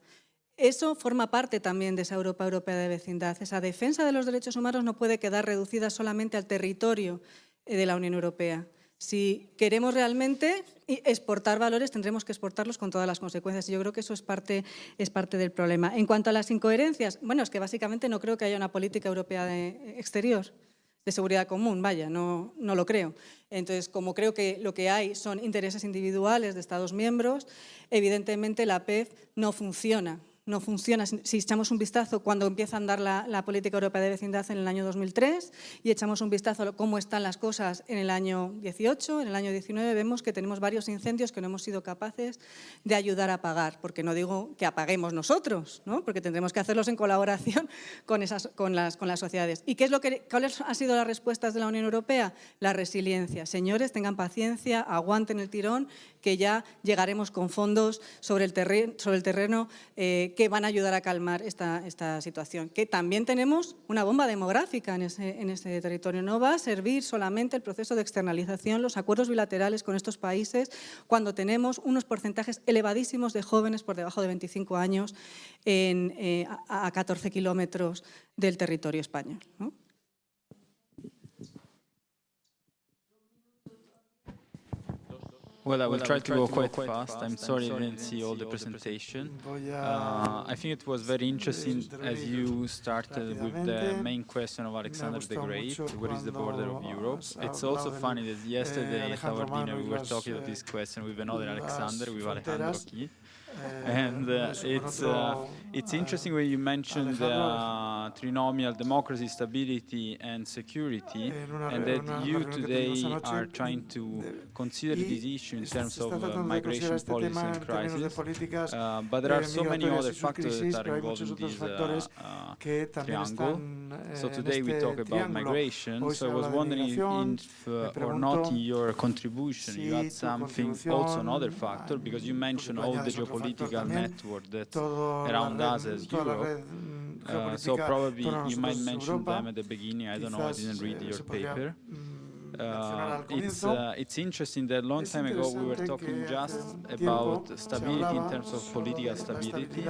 Eso forma parte también de esa Europa europea de vecindad. Esa defensa de los derechos humanos no puede quedar reducida solamente al territorio de la Unión Europea. Si queremos realmente exportar valores, tendremos que exportarlos con todas las consecuencias. Y yo creo que eso es parte del problema. En cuanto a las incoherencias, bueno, es que básicamente no creo que haya una política europea de exterior, de seguridad común, vaya, no lo creo. Entonces, como creo que lo que hay son intereses individuales de Estados miembros, evidentemente la PEV no funciona. No funciona. Si echamos un vistazo cuando empieza a andar la política europea de vecindad en el año 2003 y echamos un vistazo a cómo están las cosas en el año 18, en el año 19, vemos que tenemos varios incendios que no hemos sido capaces de ayudar a apagar, porque no digo que apaguemos nosotros, ¿no? Porque tendremos que hacerlos en colaboración con las sociedades. ¿Y cuáles han sido las respuestas de la Unión Europea? La resiliencia. Señores, tengan paciencia, aguanten el tirón, que ya llegaremos con fondos sobre el terreno que van a ayudar a calmar esta situación. Que también tenemos una bomba demográfica en ese territorio. No va a servir solamente el proceso de externalización, los acuerdos bilaterales con estos países, cuando tenemos unos porcentajes elevadísimos de jóvenes por debajo de 25 años a 14 kilómetros del territorio español, ¿no? Well, I will try to go quite fast. I'm sorry I didn't see all the presentation. I think it was very interesting as you started with the main question of Alexander the Great, where is the border of Europe? It's also funny that yesterday at our dinner we were talking about this question with another Alexander, with Alejandro Key. And it's interesting when you mentioned trinomial democracy, stability and security, and that you today are trying to consider this issue in terms of migration policy and crisis, but there are so many other factors that are involved in this triangle. So today we talk about migration, so I was wondering if or not in your contribution you had something also another factor, because you mentioned all the geopolitical network that around us as Europe, so probably you might mention them at the beginning, I don't know, I didn't read your paper. It's interesting that a long time ago we were talking just about stability in terms of political stability,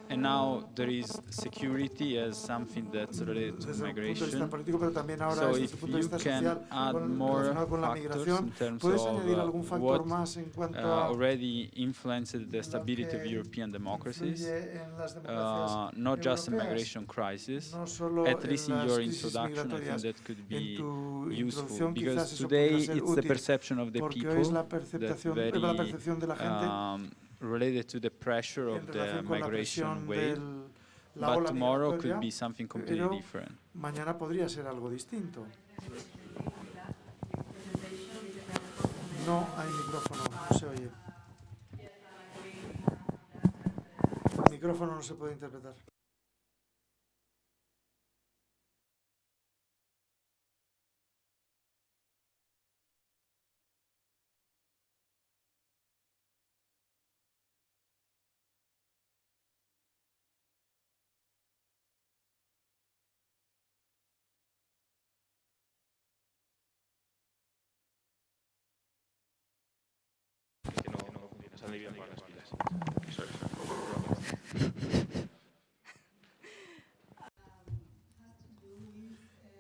and now there is security as something that's related to migration. So if you can add more factors in terms of what already influenced the stability of European democracies, not just a migration crisis, at least in your introduction, I think that could be useful, because today it's the perception of the people that's very related to the pressure of the migration wave, but tomorrow could be something completely different. Mañana podría ser algo distinto. No hay micrófono, no se oye. El micrófono no se puede interpretar.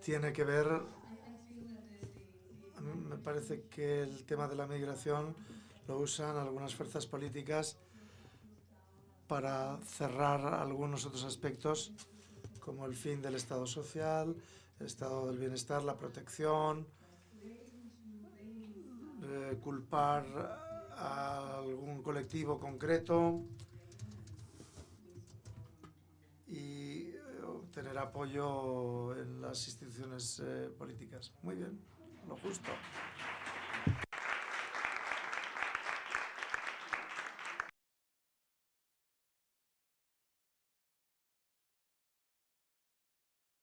Tiene que ver, a mí me parece que el tema de la migración lo usan algunas fuerzas políticas para cerrar algunos otros aspectos, como el fin del Estado social, el estado del bienestar, la protección, culpar a algún colectivo concreto y obtener apoyo en las instituciones políticas. Muy bien, lo justo.